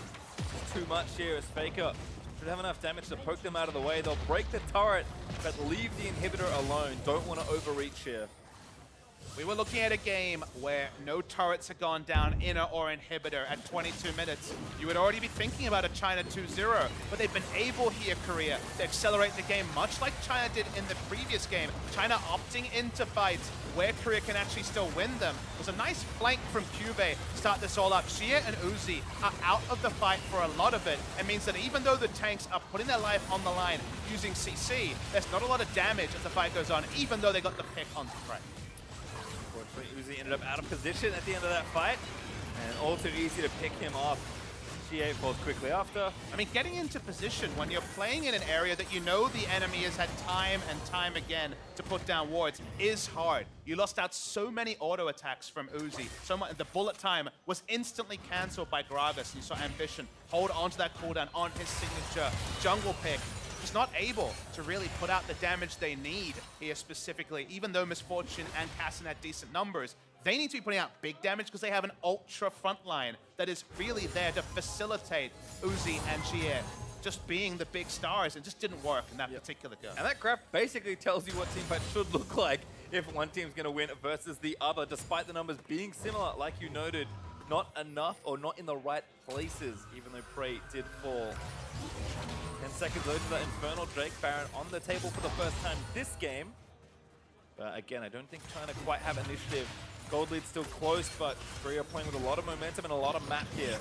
Too much here as FLICKR should have enough damage to poke them out of the way. They'll break the turret, but leave the inhibitor alone. Don't want to overreach here. We were looking at a game where no turrets had gone down, inner or inhibitor, at 22 minutes. You would already be thinking about a China 2-0, but they've been able here, Korea, to accelerate the game, much like China did in the previous game. China opting into fights where Korea can actually still win them. It was a nice flank from CuVee to start this all up. Xiye and Uzi are out of the fight for a lot of it. It means that even though the tanks are putting their life on the line using CC, there's not a lot of damage as the fight goes on, even though they got the pick on the Prey. Unfortunately, Uzi ended up out of position at the end of that fight, and all too easy to pick him off. Xiye falls quickly after. I mean, getting into position when you're playing in an area that you know the enemy has had time and time again to put down wards is hard. You lost out so many auto attacks from Uzi. So much, the bullet time was instantly cancelled by Gragas. You saw Ambition hold onto that cooldown on his signature jungle pick. Just not able to really put out the damage they need here specifically, even though Miss Fortune and Kassadin had decent numbers. They need to be putting out big damage because they have an ultra front line that is really there to facilitate Uzi and Xiye just being the big stars. It just didn't work in that particular go. And that graph basically tells you what teamfight should look like if one team's going to win versus the other, despite the numbers being similar, like you noted. Not enough or not in the right places, even though Prey did fall. 10 seconds over the Infernal Drake Baron on the table for the first time this game. But again, I don't think China quite have initiative. Gold lead still close, but Korea playing with a lot of momentum and a lot of map here.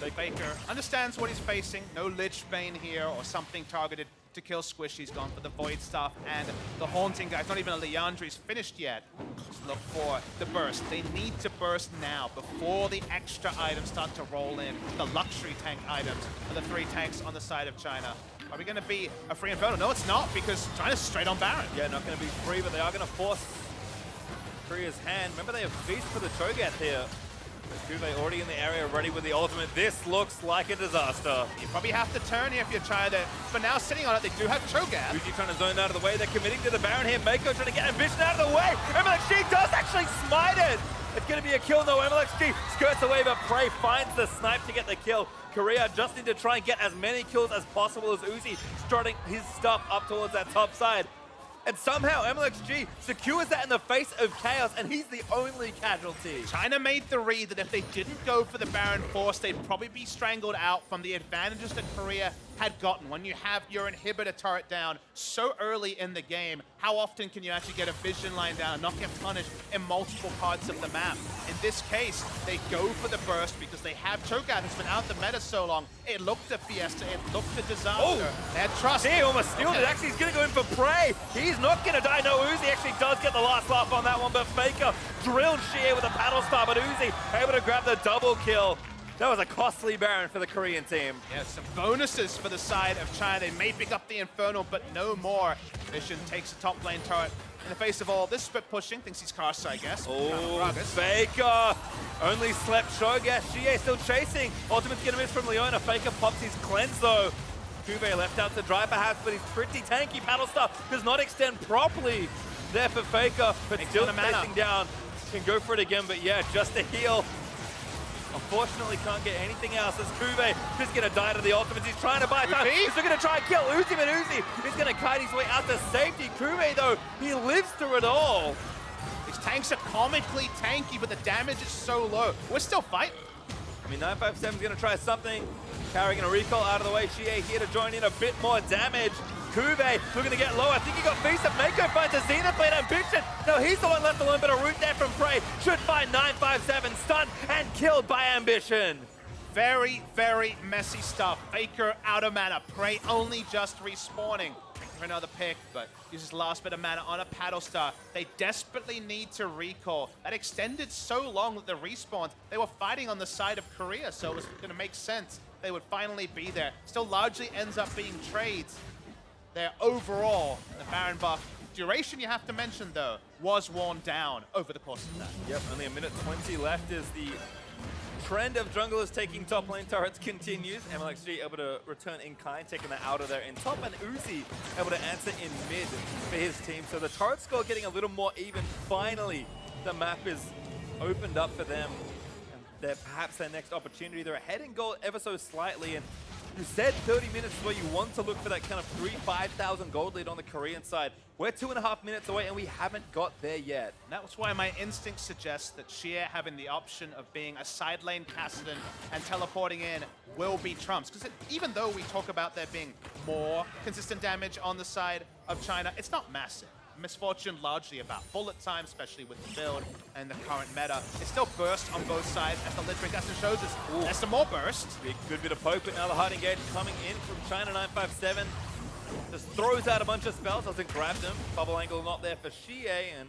FLICKR understands what he's facing. No Lich Bane here or something targeted to kill Squish. He's gone for the Void Staff and the Haunting guys. Not even a Leandri's finished yet. Just look for the burst. They need to burst now before the extra items start to roll in. The luxury tank items for the 3 tanks on the side of China. Are we going to be a free Inferno? No, it's not, because China's straight on Baron. Yeah, not going to be free, but they are going to force Korea's hand. Remember, they have Feast for the Cho'Gath here. CuVee already in the area, ready with the ultimate. This looks like a disaster. You probably have to turn here if you're trying to, but now sitting on it, they do have Cho'Gath. Uzi trying to zone out of the way. They're committing to the Baron here. Meiko trying to get Ambition out of the way. Mlxg does actually smite it. It's going to be a kill, though. Mlxg skirts away, but Prey finds the snipe to get the kill. Korea just need to try and get as many kills as possible as Uzi strutting his stuff up towards that top side. And somehow Mlxg secures that in the face of chaos, and he's the only casualty. China made the read that if they didn't go for the Baron Force, they'd probably be strangled out from the advantages that Korea had gotten. When you have your inhibitor turret down so early in the game, how often can you actually get a vision line down and not get punished in multiple parts of the map? In this case, they go for the burst because they have Cho'Gath, who's been out the meta so long. It looked at Fiesta, it looked at Disaster. They had trust. Xiye almost stealed it. Actually, he's going to go in for Prey. He's not going to die. No, Uzi actually does get the last laugh on that one, but FLICKR drilled Xiye with a paddle star, but Uzi able to grab the double kill. That was a costly Baron for the Korean team. Yeah, some bonuses for the side of China. They may pick up the Infernal, but no more. Vision takes a top lane turret. In the face of all this split pushing, thinks he's Karsa, I guess. Oh, FLICKR only slept Cho'Gath. Xiye still chasing. Ultimate's gonna miss from Leona. FLICKR pops his cleanse though. CuVee left out to dry perhaps, but he's pretty tanky. Paddle Star does not extend properly there for FLICKR, but still chasing down. Can go for it again, but yeah, just a heal. Unfortunately, can't get anything else as CuVee just gonna die to the ultimates. He's trying to buy time. He's still gonna try and kill Uzi, but Uzi is gonna kite his way out to safety. CuVee, though, he lives through it all. These tanks are comically tanky, but the damage is so low. We're still fighting. I mean, 957's gonna try something. Carry gonna recall out of the way. Xiye here to join in a bit more damage. CuVee looking to get low. I think he got beast up. Meiko finds a Zenith Blade Ambition. No, he's the one left alone, but a root there from Prey should find 957 stunned and killed by Ambition. Very, very messy stuff. FLICKR out of mana. Prey only just respawning. For another pick, but uses last bit of mana on a Paddle Star. They desperately need to recall. That extended so long with the respawns. They were fighting on the side of Korea, so it was going to make sense they would finally be there. Still largely ends up being trades. Their overall, the Baron buff duration, you have to mention though, was worn down over the course of that. Yep, only a minute 20 left as the trend of junglers taking top lane turrets continues. Mlxg able to return in kind, taking that out of there in top, and Uzi able to answer in mid for his team. So the turret score getting a little more even. Finally, the map is opened up for them. And they're perhaps their next opportunity. They're ahead in gold ever so slightly, and you said 30 minutes is where you want to look for that kind of 3,000-5,000 gold lead on the Korean side. We're 2.5 minutes away and we haven't got there yet. And that was why my instinct suggests that Xiye having the option of being a side lane Kassadin and teleporting in will be trumps. Because even though we talk about there being more consistent damage on the side of China, it's not massive. Miss Fortune largely about bullet time, especially with the build and the current meta. It's still burst on both sides as the Lit Gaston shows us. There's some more burst. Big good bit of poke, but now the hard engage coming in from China 957. Just throws out a bunch of spells, doesn't grab them. Bubble angle not there for Xiye, and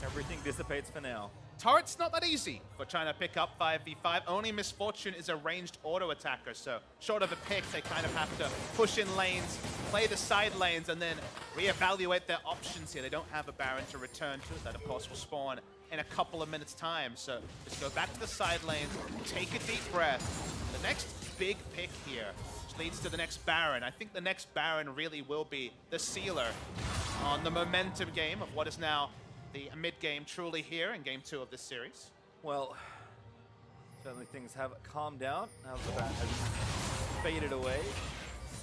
everything dissipates for now. Turret's not that easy for China to pick up 5v5. Only Miss Fortune is a ranged auto attacker, so short of a pick, they kind of have to push in lanes, play the side lanes, and then reevaluate their options here. They don't have a Baron to return to. That, of course, will spawn in a couple of minutes' time. So just go back to the side lanes, take a deep breath. The next big pick here, which leads to the next Baron. I think the next Baron really will be the sealer on the momentum game of what is now the mid-game truly here in Game 2 of this series. Well, certainly things have calmed down. Now the Baron has faded away.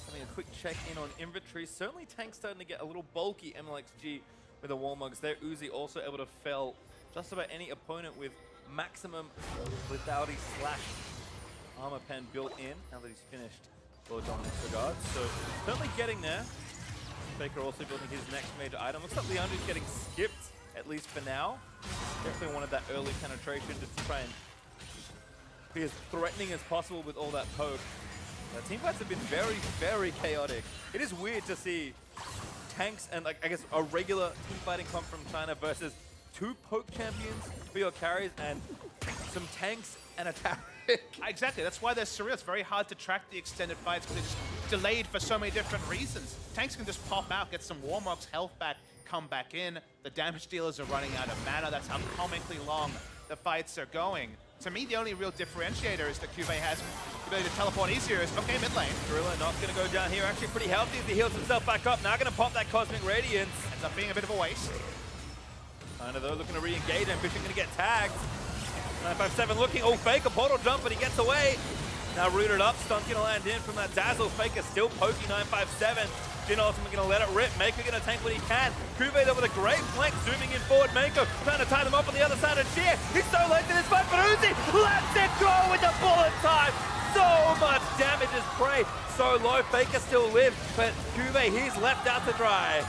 Having a quick check in on inventory. Certainly tanks starting to get a little bulky. Mlxg with the Warmugs there. Uzi also able to fell just about any opponent with maximum lethality / armor pen built in now that he's finished Lord Dominic's regards. So certainly getting there. FLICKR also building his next major item. Looks like Leonda's getting skipped, at least for now. Definitely wanted that early penetration to try and be as threatening as possible with all that poke. Teamfights have been very, very chaotic. It is weird to see tanks and, like, I guess, a regular teamfighting come from China versus 2 poke champions for your carries and some tanks and a Taric. Exactly, that's why they're surreal. It's very hard to track the extended fights because it's delayed for so many different reasons. Tanks can just pop out, get some Warmugs health back, come back in. The damage dealers are running out of mana. That's how comically long the fights are going. To me, the only real differentiator is that CuVee has the ability to teleport easier. Is okay, mid lane. Gorilla not going to go down here. Actually pretty healthy as he heals himself back up. Now going to pop that Cosmic Radiance. Ends up being a bit of a waste. China, though, looking to re-engage. Ambition going to get tagged. 957 looking. Oh, fake a portal jump, but he gets away. Now rooted up. Stun's going to land in from that Dazzle. FLICKR still poking 957. Jhin ultimately going to let it rip. Meiko going to tank what he can. CuVee there with a great flank, zooming in forward. Meiko trying to tie them up on the other side of Xiye. He's so late in this fight, but Uzi lets it go with the bullet time. So much damage as Prey. So low, Faker still lives, but CuVee, he's left out to dry.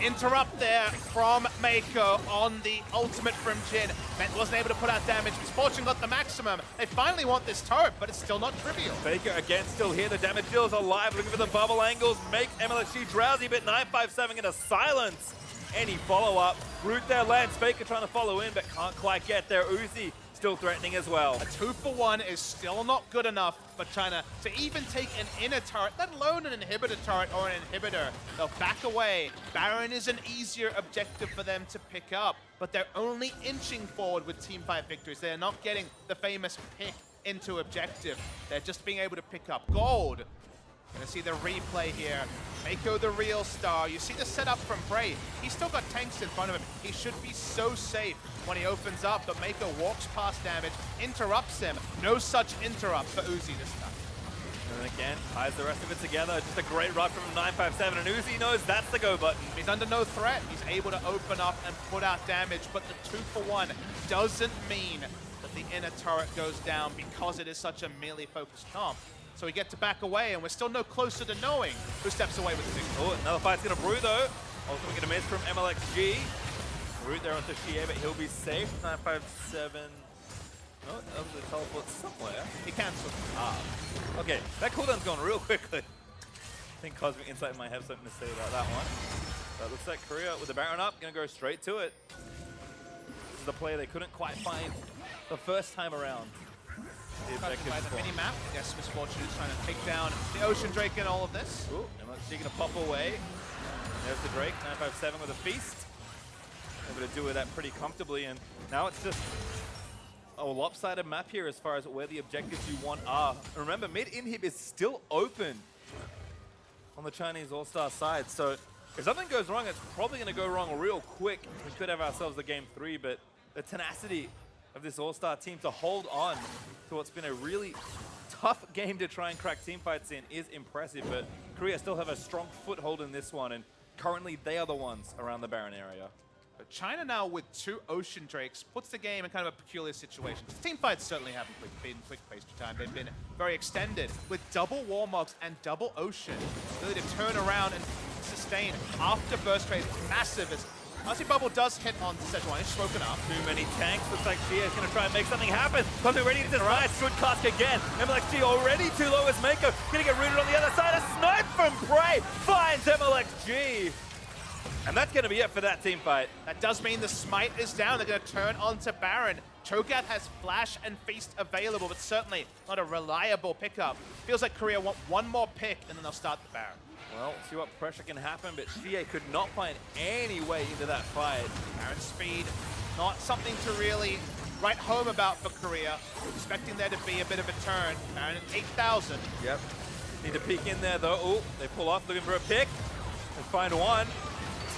Interrupt there from Meiko on the ultimate from Jhin. Wasn't able to put out damage. Miss Fortune got the maximum. They finally want this turret, but it's still not trivial. Faker again still here. The damage dealer's alive, looking for the bubble angles. Makes Mlxg drowsy, but 957 into silence. Any follow-up. Root there lands. Faker trying to follow in, but can't quite get there. Uzi still threatening as well. A 2-for-1 is still not good enough for China to even take an inner turret, let alone an inhibitor turret or an inhibitor. They'll back away. Baron is an easier objective for them to pick up, but they're only inching forward with teamfight victories. They're not getting the famous pick into objective. They're just being able to pick up gold. Gonna see the replay here. Meiko the real star. You see the setup from Prey. He's still got tanks in front of him. He should be so safe when he opens up, but Meiko walks past damage, interrupts him. No such interrupt for Uzi this time. And then again, ties the rest of it together. Just a great run from 957, and Uzi knows that's the go button. He's under no threat. He's able to open up and put out damage, but the 2-for-1 doesn't mean that the inner turret goes down because it is such a melee-focused comp. So we get to back away, and we're still no closer to knowing who steps away with the victory. Oh, another fight's gonna brew though. Ultimately gonna miss from Mlxg. Root there onto Xiye, but he'll be safe. 957. Oh, that was a teleport somewhere. He cancelled. Ah. Okay, that cooldown's gone real quickly. I think Cosmic Insight might have something to say about that one. But it looks like Korea with the Baron up, gonna go straight to it. This is the play they couldn't quite find the first time around. By the mini-map. Yes, Miss Fortune is trying to take down the Ocean Drake in all of this. Ooh, Mlxg gonna pop away. There's the Drake, 957 with a feast. Able to do with that pretty comfortably, and now it's just a lopsided map here as far as where the objectives you want are. Remember, mid-inhib is still open on the Chinese All-Star side, so if something goes wrong, it's probably gonna go wrong real quick. We could have ourselves a game 3, but the tenacity of this All-Star team to hold on to what's been a really tough game to try and crack teamfights in is impressive, but Korea still have a strong foothold in this one, and currently they are the ones around the Baron area. But China now with 2 Ocean Drakes puts the game in kind of a peculiar situation. Teamfights certainly haven't been quick-paced time. They've been very extended with double Warmogs and double Ocean. Really to turn around and sustain after burst trade massive as Aussie Bubble does hit on Sejuani, spoken up. Too many tanks. Looks like Xiye is going to try and make something happen. Cosmic ready to decide. Good cast again. Mlxg already too low as Meiko. Going to get rooted on the other side. A snipe from Prey finds Mlxg. And that's going to be it for that team fight. That does mean the smite is down. They're going to turn onto Baron. Cho'Gath has Flash and Feast available, but certainly not a reliable pickup. Feels like Korea want one more pick, and then they'll start the Baron. Well, see what pressure can happen, but Xiye could not find any way into that fight. Baron speed, not something to really write home about for Korea. Expecting there to be a bit of a turn. Baron at 8,000. Yep. Need to peek in there though. Oh, they pull off, looking for a pick. They find one.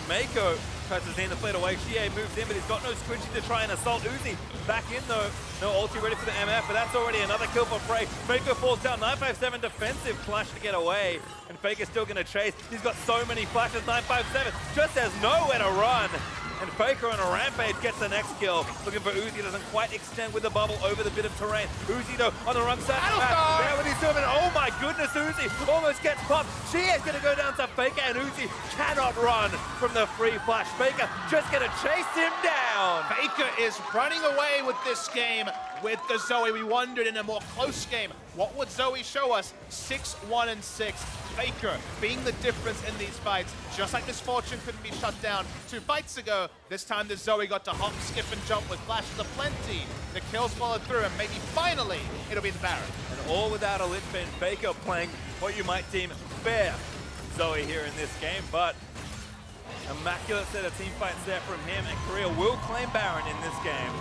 Meiko tries to send the plate away. Xiye moves in, but he's got no squishy to try and assault Uzi. Back in though. No ulti ready for the MF, but that's already another kill for Prey. Meiko falls down. 957 defensive flash to get away. And Faker's still going to chase. He's got so many flashes. 957 just has nowhere to run. And Faker on a rampage gets the next kill. Looking for Uzi, doesn't quite extend with the bubble over the bit of terrain. Uzi though on the wrong side. There when he's doing it. Oh my goodness, Uzi almost gets popped. Xiye's going to go down to Faker, and Uzi cannot run from the free flash. Faker just going to chase him down. Faker is running away with this game with the Zoe. We wondered in a more close game, what would Zoe show us? 6-1-6. Faker being the difference in these fights. Just like Miss Fortune couldn't be shut down 2 fights ago, this time the Zoe got to hop, skip, and jump with flashes aplenty. The kills followed through, and maybe finally it'll be the Baron. And all without a lit bin. Faker playing what you might deem fair Zoe here in this game, but immaculate set of team fights there from him, and Korea will claim Baron in this game.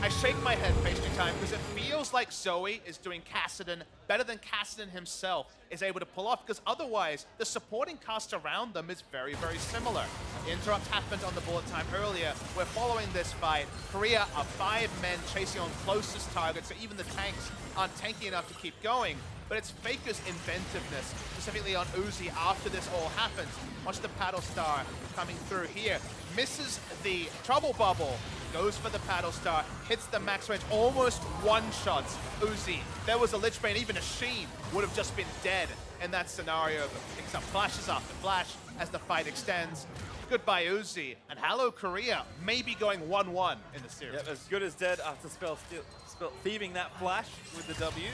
I shake my head pastry time because it feels like Zoe is doing Kassadin better than Kassadin himself is able to pull off, because otherwise the supporting cast around them is very, very similar. The interrupt happened on the bullet time earlier. We're following this fight. Korea are 5 men chasing on closest targets, so even the tanks aren't tanky enough to keep going. But it's Faker's inventiveness, specifically on Uzi after this all happens. Watch the paddle star coming through here. Misses the trouble bubble. goes for the paddle star, hits the max range, almost one-shots Uzi. There was a Lich Bane, even a Sheen would have just been dead in that scenario, but picks up flashes after flash as the fight extends. Goodbye Uzi, and hello Korea, maybe going 1-1 in the series. Yep, as good as dead after spell thieving that flash with the W.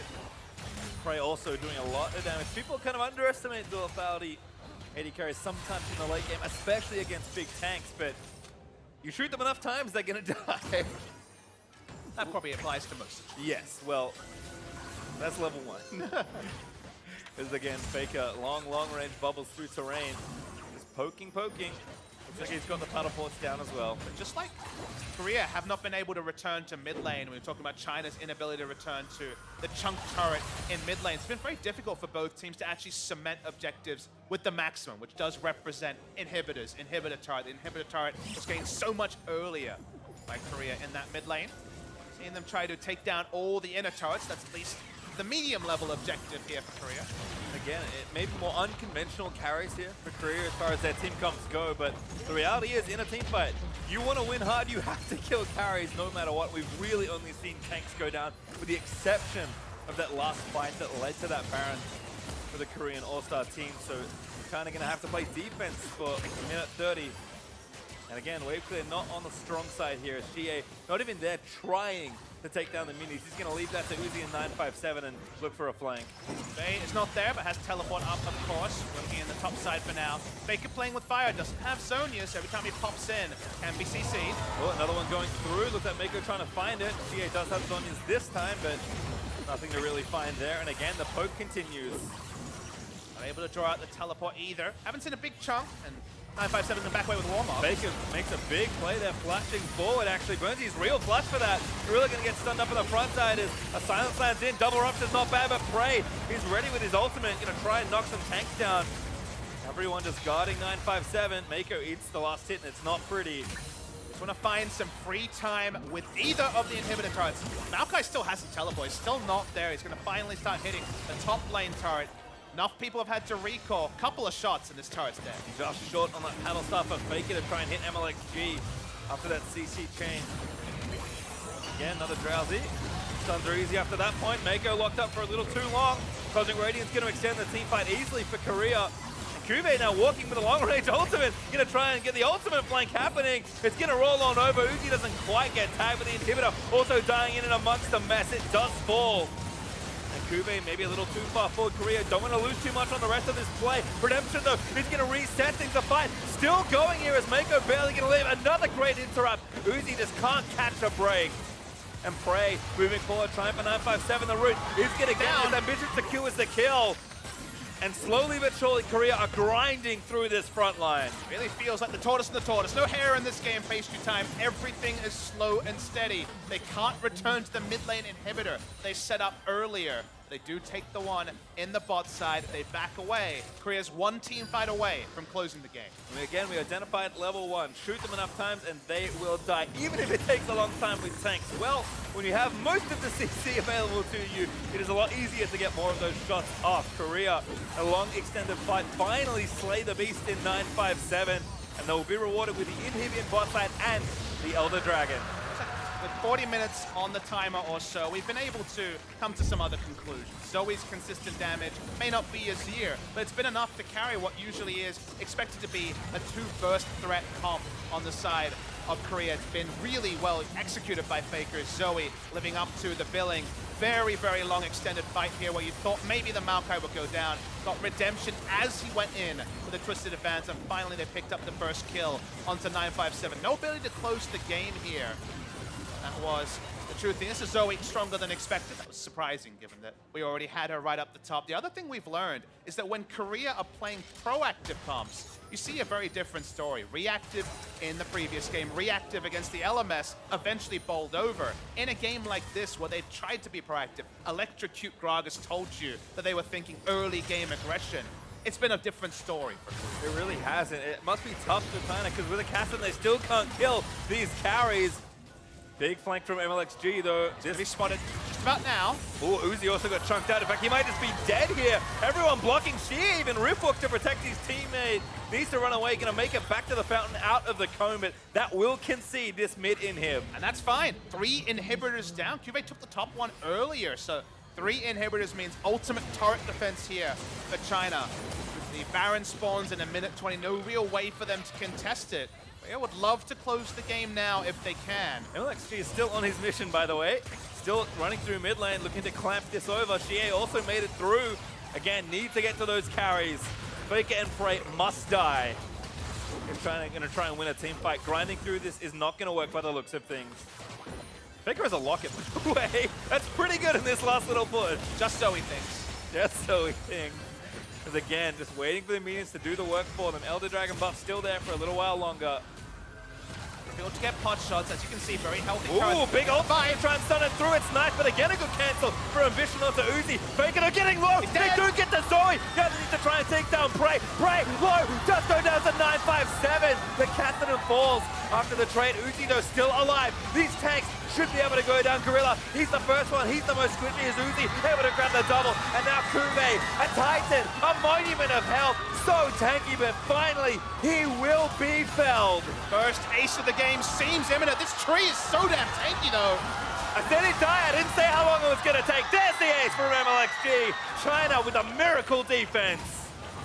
Prey also doing a lot of damage. People kind of underestimate the lethality AD carries sometimes in the late game, especially against big tanks, but you shoot them enough times, they're gonna die. That probably applies to most. Yes, well, that's level 1. This is again FLICKR, long range bubbles through terrain. Just poking. Looks like he's got the paddle ports down as well. But just like Korea have not been able to return to mid lane, we were talking about China's inability to return to the chunk turret in mid lane. It's been very difficult for both teams to actually cement objectives with the maximum, which does represent inhibitors, inhibitor turret. The inhibitor turret was getting so much earlier by Korea in that mid lane. Seeing them try to take down all the inner turrets, that's at least the medium level objective here for Korea. Again, it may be more unconventional carries here for Korea as far as their team comps go, but the reality is, in a team fight, you want to win hard, you have to kill carries no matter what. We've really only seen tanks go down, with the exception of that last fight that led to that Baron for the Korean All-Star team. So you're kind of going to have to play defense for a minute 30. And again, Wave Clear not on the strong side here. Xiye not even there trying to take down the minis. He's going to leave that to Uzi in 957 and look for a flank. Bane is not there, but has teleport up, of course. Looking in the top side for now. FLICKR playing with fire, doesn't have Zhonya, so every time he pops in, can be CC'd. Oh, another one going through. Looks like Meiko trying to find it. Xiye does have Zhonya's this time, but nothing to really find there. And again, the poke continues. Not able to draw out the teleport either. Haven't seen a big chunk, and 957 in the back way with warm-up. Baker makes a big play there, flashing forward actually. Burnsy's real flash for that. Really going to get stunned up on the front side as a silence lands in. Double rupture's not bad, but Prey, he's ready with his ultimate. Going to try and knock some tanks down. Everyone just guarding 957. Meiko eats the last hit, and it's not pretty. Just want to find some free time with either of the inhibitor turrets. Maokai still hasn't teleported. He's still not there. He's going to finally start hitting the top lane turret. Enough people have had to recall a couple of shots and this turret's dead. Just short on that paddle star for FLICKR to try and hit Mlxg after that CC chain. Again, another drowsy. Stuns are easy after that point. Meiko locked up for a little too long. Cosmic Radiant's going to extend the team fight easily for Korea. And CuVee now walking with a long-range ultimate. Going to try and get the ultimate flank happening. It's going to roll on over. Uzi doesn't quite get tagged with the inhibitor. Also dying in and amongst the mess. It does fall. And CuVee maybe a little too far forward. Korea don't want to lose too much on the rest of this play. Redemption though, he's going to reset things. The fight still going here as Meiko barely going to live. Another great interrupt. Uzi just can't catch a break. And Prey moving forward, trying for 957. The root is going to get his ambition to kill is the kill. And slowly but surely, Korea are grinding through this front line. Really feels like the tortoise and the tortoise. No hair in this game, pastry time. Everything is slow and steady. They can't return to the mid lane inhibitor they set up earlier. They do take the one in the bot side. They back away. Korea's one team fight away from closing the game. Again, we identified level 1. Shoot them enough times and they will die, even if it takes a long time with tanks. Well, when you have most of the CC available to you, it is a lot easier to get more of those shots off. Korea, a long extended fight, finally slay the beast in 957, and they will be rewarded with the inhibition bot side and the Elder Dragon. With 40 minutes on the timer or so, we've been able to come to some other conclusions. Zoe's consistent damage may not be as Xiye, but it's been enough to carry what usually is expected to be a 2-burst threat comp on the side of Korea. It's been really well executed by FLICKR. Zoe living up to the billing. Very, very long extended fight here where you thought maybe the Maokai would go down. Got redemption as he went in with a twisted advance, and finally they picked up the first kill onto 957. No ability to close the game here. That was the true thing. This is Zoe stronger than expected. That was surprising given that we already had her right up the top. The other thing we've learned is that when Korea are playing proactive comps, you see a very different story. Reactive in the previous game, reactive against the LMS, eventually bowled over. In a game like this where they've tried to be proactive, Electrocute Gragas told you that they were thinking early game aggression. It's been a different story for Korea. It really hasn't. It must be tough for China because with a Kassadin they still can't kill these carries. Big flank from Mlxg though. This be spotted. just about now. Oh, Uzi also got chunked out. In fact, he might just be dead here. Everyone blocking. Xiye even Riftwalk to protect his teammate. Needs to run away. Gonna make it back to the fountain out of the cone, but that will concede this mid inhib. And that's fine. 3 inhibitors down. CuVee took the top one earlier, so 3 inhibitors means ultimate turret defense here for China. The Baron spawns in a minute 20. No real way for them to contest it. They would love to close the game now if they can. Mlxg is still on his mission, by the way. Still running through mid lane, looking to clamp this over. Xiye also made it through. Again, need to get to those carries. FLICKR and Prey must die. Going to try and win a team fight. Grinding through this is not going to work by the looks of things. FLICKR has a locket, by the way. That's pretty good in this last little push. Just so he thinks. Just so he thinks. Because again, just waiting for the minions to do the work for them. Elder Dragon buff still there for a little while longer. Able to get pot shots, as you can see, very healthy. Ooh, big ult fire, try and stun it through its knife, but again a good cancel for Ambition onto Uzi. FLICKR are getting low, they do get the Zoe. Now they need to try and take down Prey. Prey, low, just go down to 957. The Kassadin falls after the trade. Uzi though still alive. These tanks should be able to go down Gorilla. He's the first one, he's the most squishy as Uzi, able to grab the double. And now CuVee, a Titan, a monument of health. So tanky, but finally, he will be felled. First ace of the game seems imminent. This tree is so damn tanky, though. I said he'd die. I didn't say how long it was going to take. There's the ace from Mlxg. China with a miracle defense.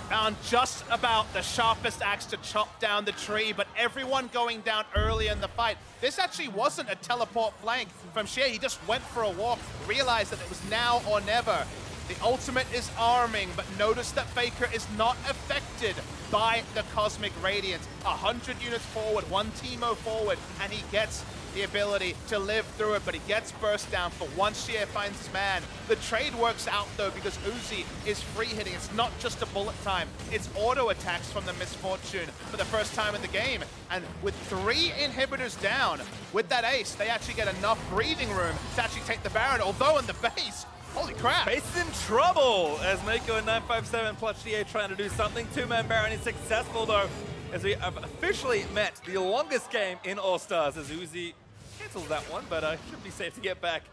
Found just about the sharpest axe to chop down the tree, but everyone going down early in the fight. This actually wasn't a teleport flank from Xiye. He just went for a walk, realized that it was now or never. The ultimate is arming, but notice that FLICKR is not affected by the Cosmic Radiance. 100 units forward, 1 Teemo forward, and he gets the ability to live through it, but he gets burst down for once Xiye finds his man. The trade works out though because Uzi is free hitting. It's not just a bullet time, it's auto attacks from the Miss Fortune for the first time in the game. And with 3 inhibitors down, with that ace, they actually get enough breathing room to actually take the Baron, although in the base, holy crap. Base is in trouble as Meiko and 957 plus Xiye trying to do something. 2-man Baron is successful though, as we have officially met the longest game in All-Stars as Uzi cancels that one, but should be safe to get back.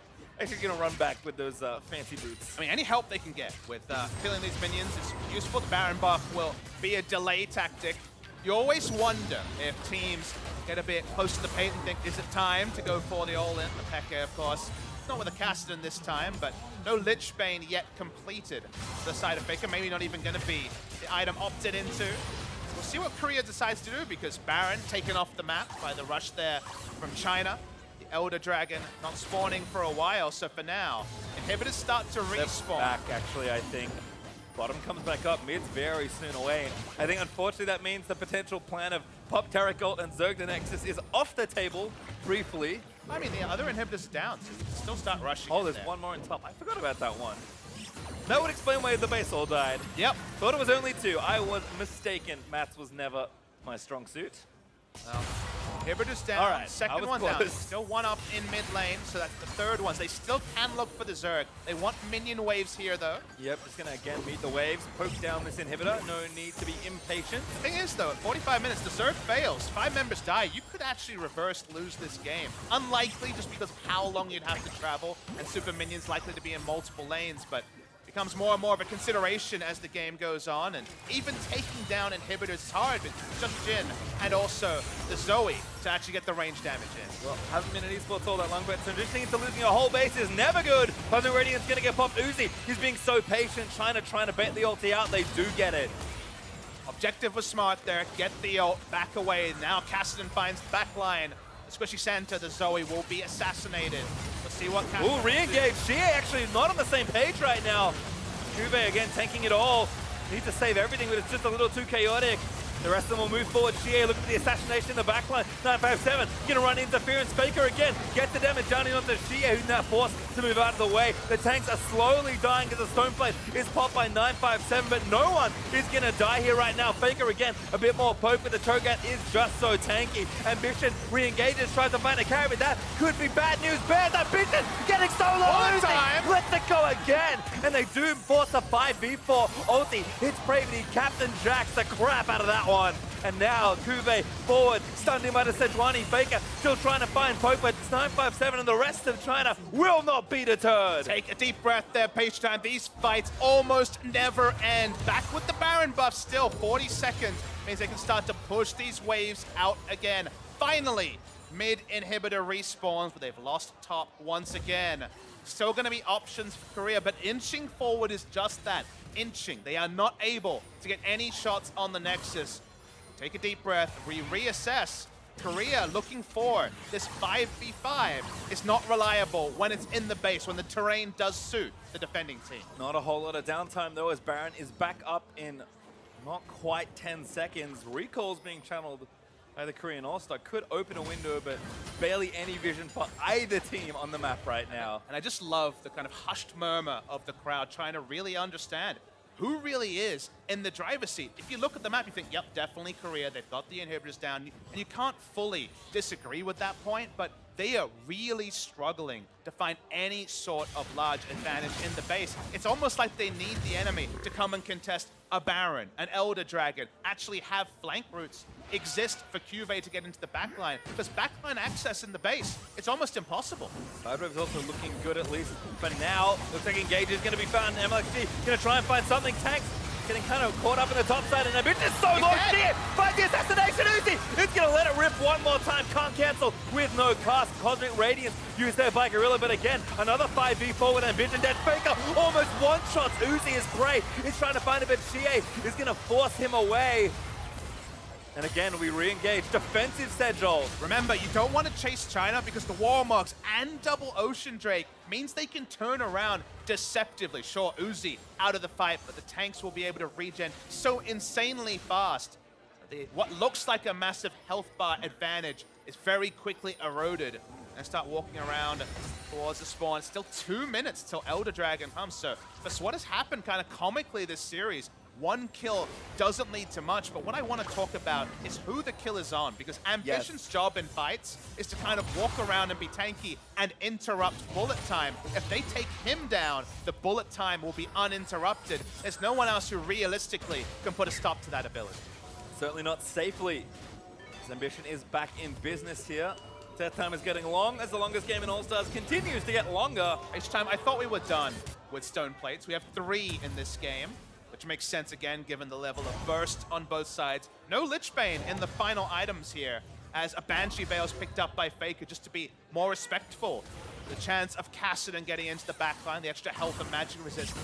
Actually gonna run back with those fancy boots. I mean, any help they can get with killing these minions is useful. The Baron buff will be a delay tactic. You always wonder if teams get a bit close to the paint and think, is it time to go for the all-in? The P.E.K.K.A, of course. Not with a Kassadin this time, but no Lich Bane yet completed. The side of FLICKR, maybe not even going to be the item opted into. We'll see what Korea decides to do, because Baron taken off the map by the rush there from China. The Elder Dragon not spawning for a while, so for now, inhibitors start to respawn. Back, actually, I think. Bottom comes back up, mid's very soon away. I think, unfortunately, that means the potential plan of pop Taric ult and Zerg the Nexus is off the table, briefly. I mean, the other inhibitors are down, so you can still start rushing. Oh, there's one more on top. I forgot about that one. That would explain why the base all died. Yep. Thought it was only 2. I was mistaken. Maths was never my strong suit. Well, inhibitors down. All right, Second one down. Still one up in mid lane, so that's the third one. They still can look for the Zerg. They want minion waves here, though. Yep, just gonna again meet the waves, poke down this inhibitor. No need to be impatient. The thing is, though, at 45 minutes, the Zerg fails. 5 members die. You could actually reverse lose this game. Unlikely, just because of how long you'd have to travel, and super minions likely to be in multiple lanes, but becomes more and more of a consideration as the game goes on, and even taking down inhibitors is hard, but just Jhin and also the Zoe to actually get the range damage in. Well, haven't been in esports all that long, but transitioning into losing a whole base is never good. Cosmic Radiant's gonna get popped. Uzi, he's being so patient, trying to bait the ulti out. They do get it. Objective was smart there, get the ult, back away. Now Kassadin finds the back line. The squishy center, the Zoe will be assassinated. Let's see what Kassadin. Ooh, re-engage. Xiye actually not on the same page right now. CuVee again tanking it all. Needs to save everything, but it's just a little too chaotic. The rest of them will move forward. Xiye, look at the assassination in the backline. 957, gonna run interference. FLICKR again, gets the damage down onto Xiye, who's now forced to move out of the way. The tanks are slowly dying as the Stoneblade is popped by 957, but no one is gonna die here right now. FLICKR again, a bit more poke, but the Cho'Gath is just so tanky. Ambition re-engages, tries to find a carry, but that could be bad news. Bears Ambition getting so low. Let's it go again, and they do force a 5v4 ulti. Hits Prey, but he Captain Jacks the crap out of that one. And now CuVee forward, stunned in by the Sejuani. FLICKR still trying to find poke, but it's 957 and the rest of China will not be deterred. Take a deep breath there, Page Time. These fights almost never end. Back with the Baron buff still, 40 seconds. Means they can start to push these waves out again. Finally, mid inhibitor respawns, but they've lost top once again. Still going to be options for Korea, but inching forward is just that, inching. They are not able to get any shots on the Nexus. Take a deep breath, reassess. Korea looking for this 5v5 is not reliable when it's in the base, when the terrain does suit the defending team. Not a whole lot of downtime though, as Baron is back up in not quite 10 seconds. Recalls being channeled by the Korean All-Star could open a window, but barely any vision for either team on the map right now. And I just love the kind of hushed murmur of the crowd trying to really understand who really is in the driver's seat. If you look at the map, you think, yep, definitely Korea. They've got the inhibitors down. And you can't fully disagree with that point, but they are really struggling to find any sort of large advantage in the base. It's almost like they need the enemy to come and contest a Baron, an Elder Dragon, actually have flank routes exist for CuVee to get into the backline, because backline access in the base, it's almost impossible. Sidewave's also looking good at least, but now looks like Engage is going to be found. Mlxg going to try and find something. Tanks getting kind of caught up in the top side, and Ambition is so low. Xiye finds the assassination. Uzi is going to let it rip one more time. Can't cancel with no cast. Cosmic Radiance used there by Gorilla, but again, another 5v4 with Ambition dead. FLICKR almost one-shots Uzi as prey. He's trying to find a bit. Xiye is going to force him away. And again, we re-engage. Defensive Sejol. Remember, you don't want to chase China because the Warmogs and double Ocean Drake means they can turn around deceptively. Sure, Uzi out of the fight, but the tanks will be able to regen so insanely fast. What looks like a massive health bar advantage is very quickly eroded. And start walking around towards the spawn. It's still 2 minutes till Elder Dragon comes. So that's what has happened kind of comically this series. One kill doesn't lead to much, but what I want to talk about is who the kill is on, because Ambition's job in fights is to kind of walk around and be tanky and interrupt bullet time. If they take him down, the bullet time will be uninterrupted. There's no one else who realistically can put a stop to that ability. Certainly not safely. His Ambition is back in business here. Death time is getting long as the longest game in All-Stars continues to get longer. Each time I thought we were done with stone plates. We have 3 in this game, which makes sense again given the level of burst on both sides. No Lich Bane in the final items here, as a Banshee Veil is picked up by FLICKR just to be more respectful. The chance of Kassadin getting into the backline, the extra health and magic resist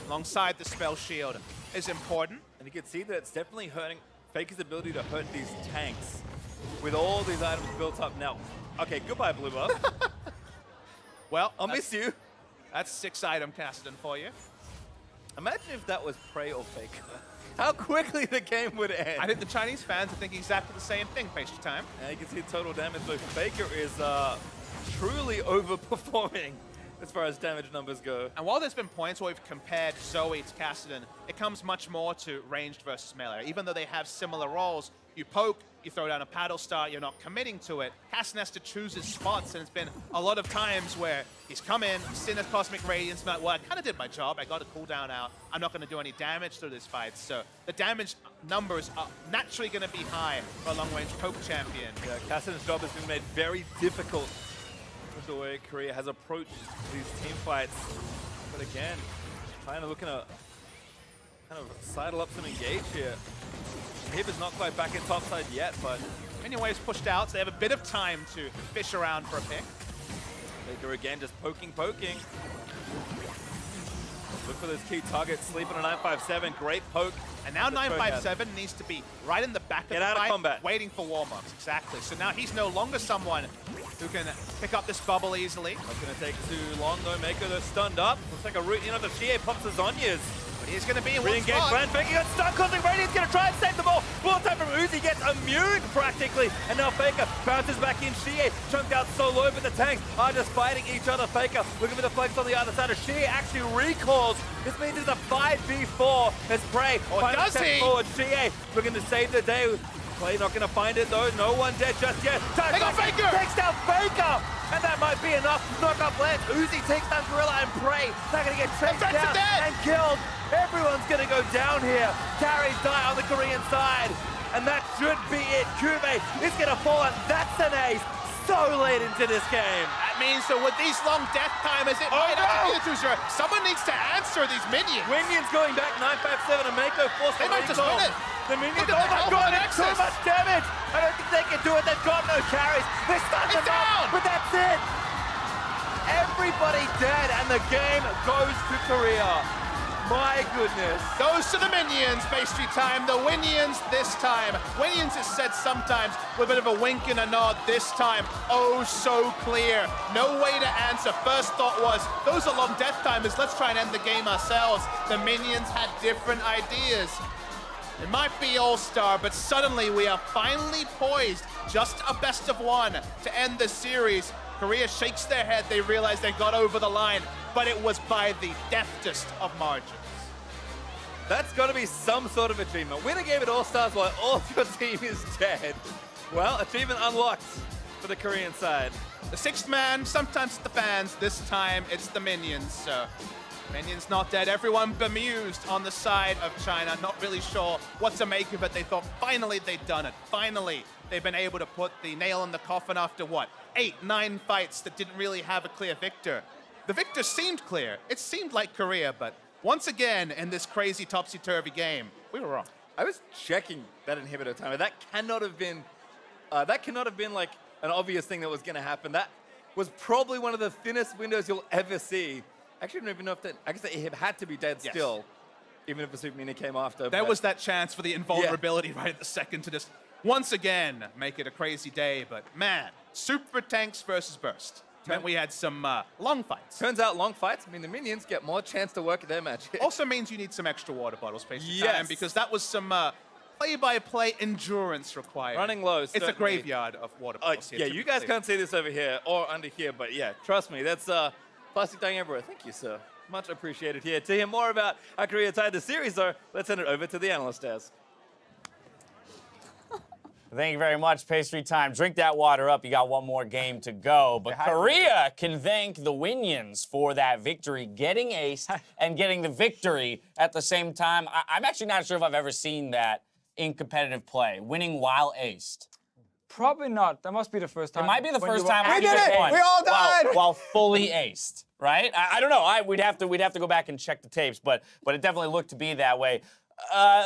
alongside the spell shield is important. And you can see that it's definitely hurting FLICKR's ability to hurt these tanks with all these items built up now. Okay, goodbye, Blue Buff. Well, I'll miss you. That's 6-item Kassadin for you. Imagine if that was Prey or FLICKR. How quickly the game would end. I think the Chinese fans are thinking exactly the same thing, Page Time. And you can see total damage, though FLICKR is truly overperforming as far as damage numbers go. And while there's been points where we've compared Zoe to Kassadin, it comes much more to ranged versus melee. Even though they have similar roles, you poke, you throw down a paddle star, you're not committing to it. Kassadin has to choose his spots, and it's been a lot of times where he's come in, seen a Cosmic Radiance, and like, well, I kind of did my job, I got a cooldown out, I'm not going to do any damage through this fight. So the damage numbers are naturally going to be high for a long-range poke champion. Yeah, Kassadin's job has been made very difficult with the way Korea has approached these team fights. But again, trying to look in a kind of sidle up some engage here. Hib is not quite back in topside yet, but Minion Wave's pushed out, so they have a bit of time to fish around for a pick. FLICKR again just poking. Look for those key targets, sleeping on 957, great poke. And now 957 needs to be right in the back of the fight, combat, waiting for Warmogs. Exactly. So now he's no longer someone who can pick up this bubble easily. Not going to take too long though. Meiko, they're stunned up. Looks like a root, you know, the Xiye pops the Zhonya's. He's going to be in one Re-engage spot. Brand, FLICKR got stuck. Cosmic Radiance going to try and save the ball. Bullet time from Uzi gets immune practically. And now FLICKR bounces back in. Xiye chunked out so low, but the tanks are just fighting each other. FLICKR looking for the flex on the other side. Xiye actually recalls. This means it's a 5v4 as Prey. Does he? Forward. Xiye looking to save the day. Play not going to find it though. No one dead just yet. They got FLICKR! Takes down FLICKR! And that might be enough. Knock up lands. Uzi takes down Gorilla and Prey. They're going to get chased down and killed. Everyone's going to go down here. Carries die on the Korean side. and that should be it. CuVee is going to fall, and that's an ace. So late into this game. That means that with these long death timers, it might actually be the 2-0. Someone needs to answer these minions. Minions going back 957 and Meiko forced They might just win it. The minions, Look oh at my the god, health it's too much damage. I don't think they can do it. They've got no carries. They stunned them down. up, but that's it. Everybody dead, and the game goes to Korea. My goodness. Goes to the minions, pastry time. The Winions this time. Winions is said sometimes with a bit of a wink and a nod. This time, oh so clear. No way to answer. First thought was, those are long death timers. Let's try and end the game ourselves. The minions had different ideas. It might be All-Star, but suddenly we are finally poised. Just a best of one to end the series. Korea shakes their head. They realize they got over the line, but it was by the deftest of margins. That's got to be some sort of achievement. Win a game at All-Stars while all of your team is dead. Well, achievement unlocked for the Korean side. The sixth man, sometimes it's the fans. This time, it's the minions. So, minions not dead. Everyone bemused on the side of China. Not really sure what to make of it. They thought finally they'd done it. Finally, they've been able to put the nail in the coffin after what? 8, 9 fights that didn't really have a clear victor. The victor seemed clear. It seemed like Korea, but once again, in this crazy topsy-turvy game, we were wrong. I was checking that inhibitor timer. That cannot have been like an obvious thing that was going to happen. That was probably one of the thinnest windows you'll ever see. Actually, I don't even know if that. I guess it had to be dead still, even if the Super Mini came after. There was that chance for the invulnerability right at the second to just once again make it a crazy day. But man, Super Tanks versus Burst. Meant we had some long fights. Turns out long fights mean the minions get more chance to work their magic. Also means you need some extra water bottles, time, because that was some play-by-play endurance required. Running low, It's a graveyard of water bottles here. Yeah, you guys can't see this over here or under here, but yeah, trust me, that's plastic dying everywhere. Thank you, sir. Much appreciated here. To hear more about how Korea tied the series, though, let's send it over to the analyst desk. Thank you very much, Pastry Time. Drink that water up. You got one more game to go. But Korea can thank the Winions for that victory, getting aced and getting the victory at the same time. I'm actually not sure if I've ever seen that in competitive play, winning while aced. Probably not. That must be the first time. It might be the first time We did it! We all died! While fully aced, right? I don't know. We'd have to go back and check the tapes, but it definitely looked to be that way.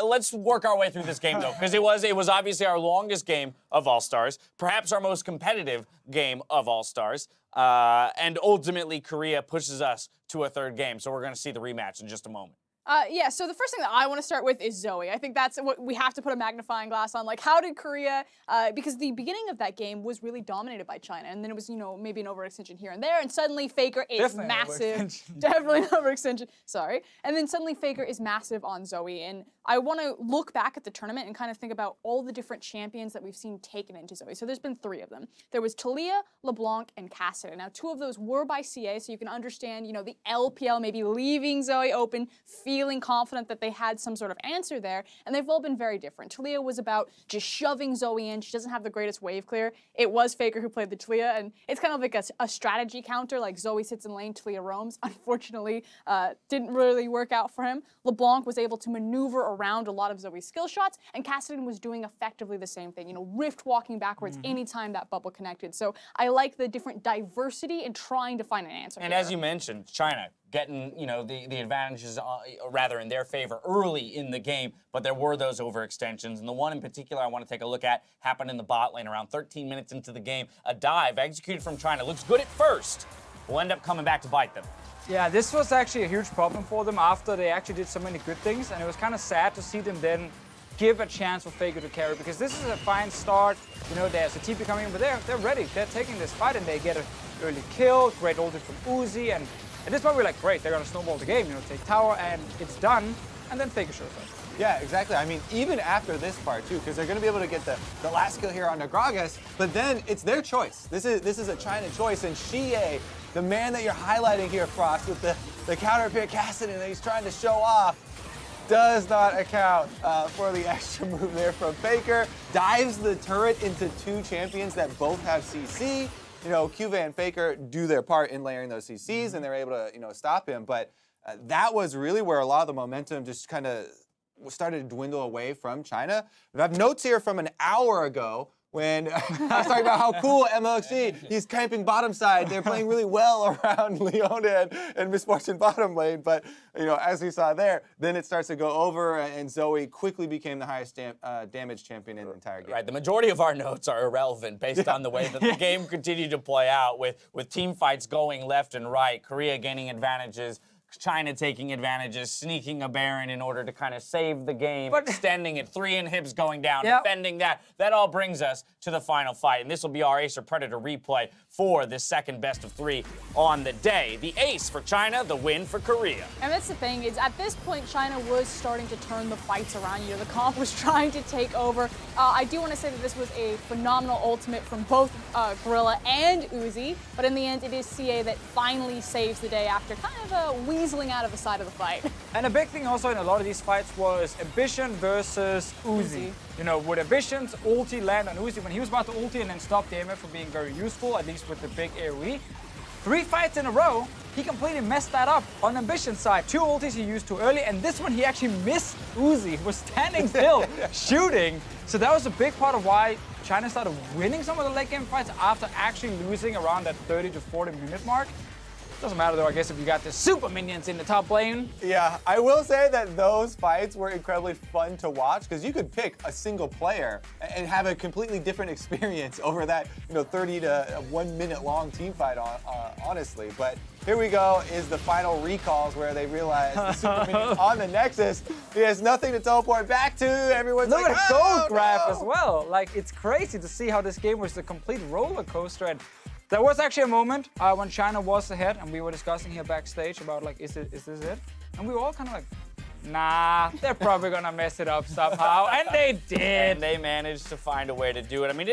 Let's work our way through this game, though, because it was obviously our longest game of All-Stars, perhaps our most competitive game of All-Stars, and ultimately Korea pushes us to a third game, so we're going to see the rematch in just a moment. Yeah, so the first thing that I want to start with is Zoe. I think that's what we have to put a magnifying glass on. Like, how did Korea, because the beginning of that game was really dominated by China, and then it was, you know, maybe an overextension here and there, and suddenly FLICKR is massive. Definitely an overextension, sorry. And then suddenly FLICKR is massive on Zoe, and I want to look back at the tournament and kind of think about all the different champions that we've seen taken into Zoe. So there's been 3 of them. There was Taliyah, LeBlanc, and Kassadin. Now, 2 of those were by Xiye, so you can understand, you know, the LPL maybe leaving Zoe open, feeling confident that they had some sort of answer there, and they've all been very different. Taliyah was about just shoving Zoe in. She doesn't have the greatest wave clear. It was FLICKR who played the Taliyah, and it's kind of like a strategy counter, like Zoe sits in lane, Taliyah roams. Unfortunately, didn't really work out for him. LeBlanc was able to maneuver around a lot of Zoe's skill shots, and Kassadin was doing effectively the same thing, you know, rift walking backwards anytime that bubble connected. So I like the different diversity in trying to find an answer. And as you mentioned, China getting, you know, the advantages rather in their favor early in the game, but there were those overextensions, and the one in particular I want to take a look at happened in the bot lane around 13 minutes into the game. A dive executed from China looks good at first, will end up coming back to bite them. Yeah, this was actually a huge problem for them after they actually did so many good things, and it was kind of sad to see them then give a chance for FLICKR to carry, because this is a fine start. You know, there's a TP coming in, but they're ready. They're taking this fight, and they get an early kill, great ulti from Uzi, and at this point we're like, great, they're gonna snowball the game, you know, take tower, and it's done, and then FLICKR shows up. Yeah, exactly. I mean, even after this part, too, because they're going to be able to get the last kill here on the Gragas, but then it's their choice. This is a China choice, and Xiye, the man that you're highlighting here, Frost, with the counter pick Kassadin that he's trying to show off, does not account for the extra move there from FLICKR. Dives the turret into 2 champions that both have CC. You know, CuVee and FLICKR do their part in layering those CCs, and they're able to, you know, stop him. But that was really where a lot of the momentum just kind of started to dwindle away from China. I have notes here from an hour ago when I was talking about how cool Mlxg, he's camping bottom side. They're playing really well around Leona and Miss Fortune bottom lane. But, you know, as we saw there, then it starts to go over, and Zoe quickly became the highest damage champion in the entire game. Right, the majority of our notes are irrelevant based on the way that the game continued to play out with team fights going left and right, Korea gaining advantages, China taking advantages, sneaking a Baron in order to kind of save the game, extending it, 3 inhibs going down, defending that. That all brings us to the final fight, and this will be our Ace or Predator replay for the second best of 3 on the day. The ace for China, the win for Korea. And that's the thing, is at this point, China was starting to turn the fights around. You know, the comp was trying to take over. I do want to say that this was a phenomenal ultimate from both Gorilla and Uzi, but in the end, it is Xiye that finally saves the day after kind of weaseling out of the side of the fight. And a big thing also in a lot of these fights was Ambition versus Uzi. You know, would Ambition's ulti land on Uzi when he was about to ulti and then stop the AMF from being very useful, at least with the big AoE? 3 fights in a row, he completely messed that up on Ambition's side. 2 ultis he used too early, and this one he actually missed Uzi. He was standing still, shooting. So that was a big part of why China started winning some of the late game fights after actually losing around that 30 to 40 minute mark. Doesn't matter though, I guess, if you got the super minions in the top lane. Yeah, I will say that those fights were incredibly fun to watch because you could pick a single player and have a completely different experience over that, you know, 30 to 1 minute long team fight, honestly. But here we go is the final recalls where they realize the super minion on the Nexus, he has nothing to teleport back to. Everyone's Look like, at the gold graph no. as well. Like, it's crazy to see how this game was a complete roller coaster. And there was actually a moment when China was ahead and we were discussing here backstage about like, is this it? And we were all kind of like, nah, they're probably gonna mess it up somehow. And they did. And they managed to find a way to do it. I mean,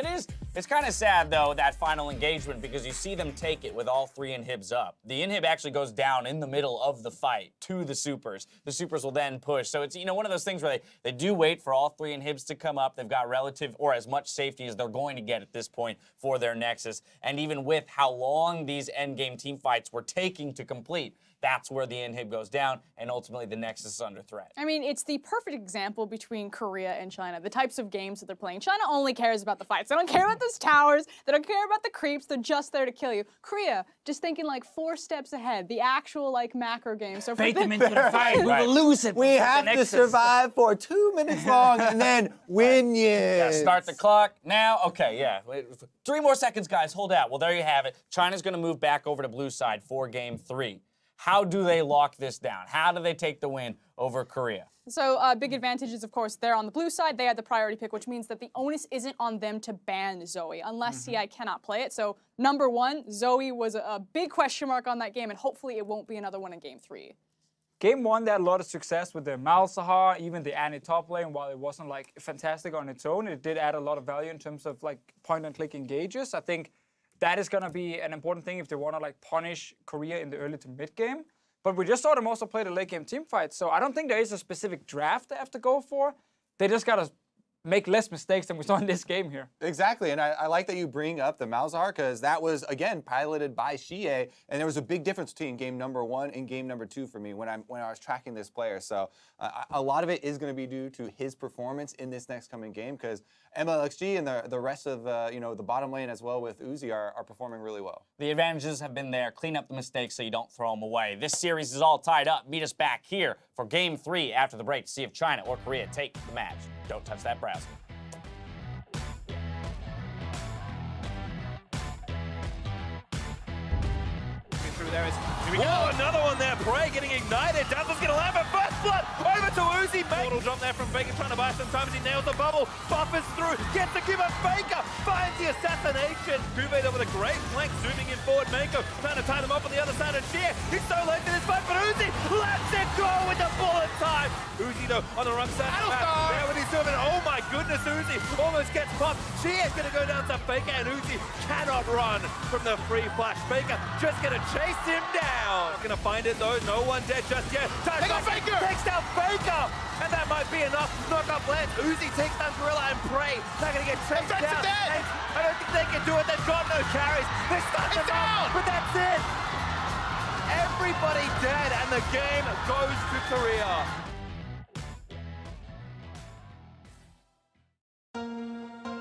it's kind of sad though, that final engagement, because you see them take it with all 3 inhibs up. The inhib actually goes down in the middle of the fight to the supers. The supers will then push. So it's, you know, one of those things where they do wait for all 3 inhibs to come up. They've got relative or as much safety as they're going to get at this point for their Nexus. And even with how long these endgame team fights were taking to complete, that's where the inhib goes down, and ultimately the Nexus is under threat. I mean, it's the perfect example between Korea and China, the types of games that they're playing. China only cares about the fights. They don't care about those towers. They don't care about the creeps. They're just there to kill you. Korea, just thinking like 4 steps ahead, the actual like macro game. So Bait them into the fight. We will lose it. We have to survive for 2 minutes long and then win you. Yeah, start the clock now. Okay, yeah. 3 more seconds, guys. Hold out. Well, there you have it. China's going to move back over to blue side for game 3. How do they lock this down? How do they take the win over Korea? So big advantage is, of course, they're on the blue side. They had the priority pick, which means that the onus isn't on them to ban Zoe unless Xiye cannot play it. So number 1, Zoe was a big question mark on that game, and hopefully it won't be another one in game 3. Game 1, they had a lot of success with the Mlxg, even the Annie top lane. While it wasn't like fantastic on its own, it did add a lot of value in terms of like point-and-click engages. I think that is going to be an important thing if they want to like punish Korea in the early to mid game. But we just saw them also play the late game team fight, so I don't think there is a specific draft they have to go for. They just got to make less mistakes than we saw in this game here. Exactly, and I like that you bring up the Mlxg because that was, again, piloted by Xiye, and there was a big difference between game number 1 and game number 2 for me when I was tracking this player. So a lot of it is going to be due to his performance in this next coming game because Mlxg and the rest of the bottom lane as well with Uzi are performing really well. The advantages have been there. Clean up the mistakes so you don't throw them away. This series is all tied up. Meet us back here for game 3 after the break to see if China or Korea take the match. Don't touch that browser. There is. Here we go. Oh, another one there. Prey getting ignited. Dazzle's going to land, but first blood over to Uzi. Mortal jump there from Faker, trying to buy some time as he nails the bubble. Buffers through, gets the give up. Faker finds the assassination. CuVee there with a great flank, zooming in forward. Meiko trying to tie them up on the other side of Xiye. He's so late to this fight, but Uzi lets it go with the bullet time. Uzi though on the wrong side of the map. There with his zooming. Oh my goodness, Uzi almost gets popped. Xiye's going to go down to Faker, and Uzi cannot run from the free flash. Faker just going to chase him down. Not gonna find it though, no one dead just yet. They got Faker! Takes down Faker! And that might be enough. Knock up lands. Uzi takes down Gorilla and Prey. They're gonna get chased down. I don't think they can do it. They've got no carries. They start them out, but that's it. Everybody dead, and the game goes to Korea.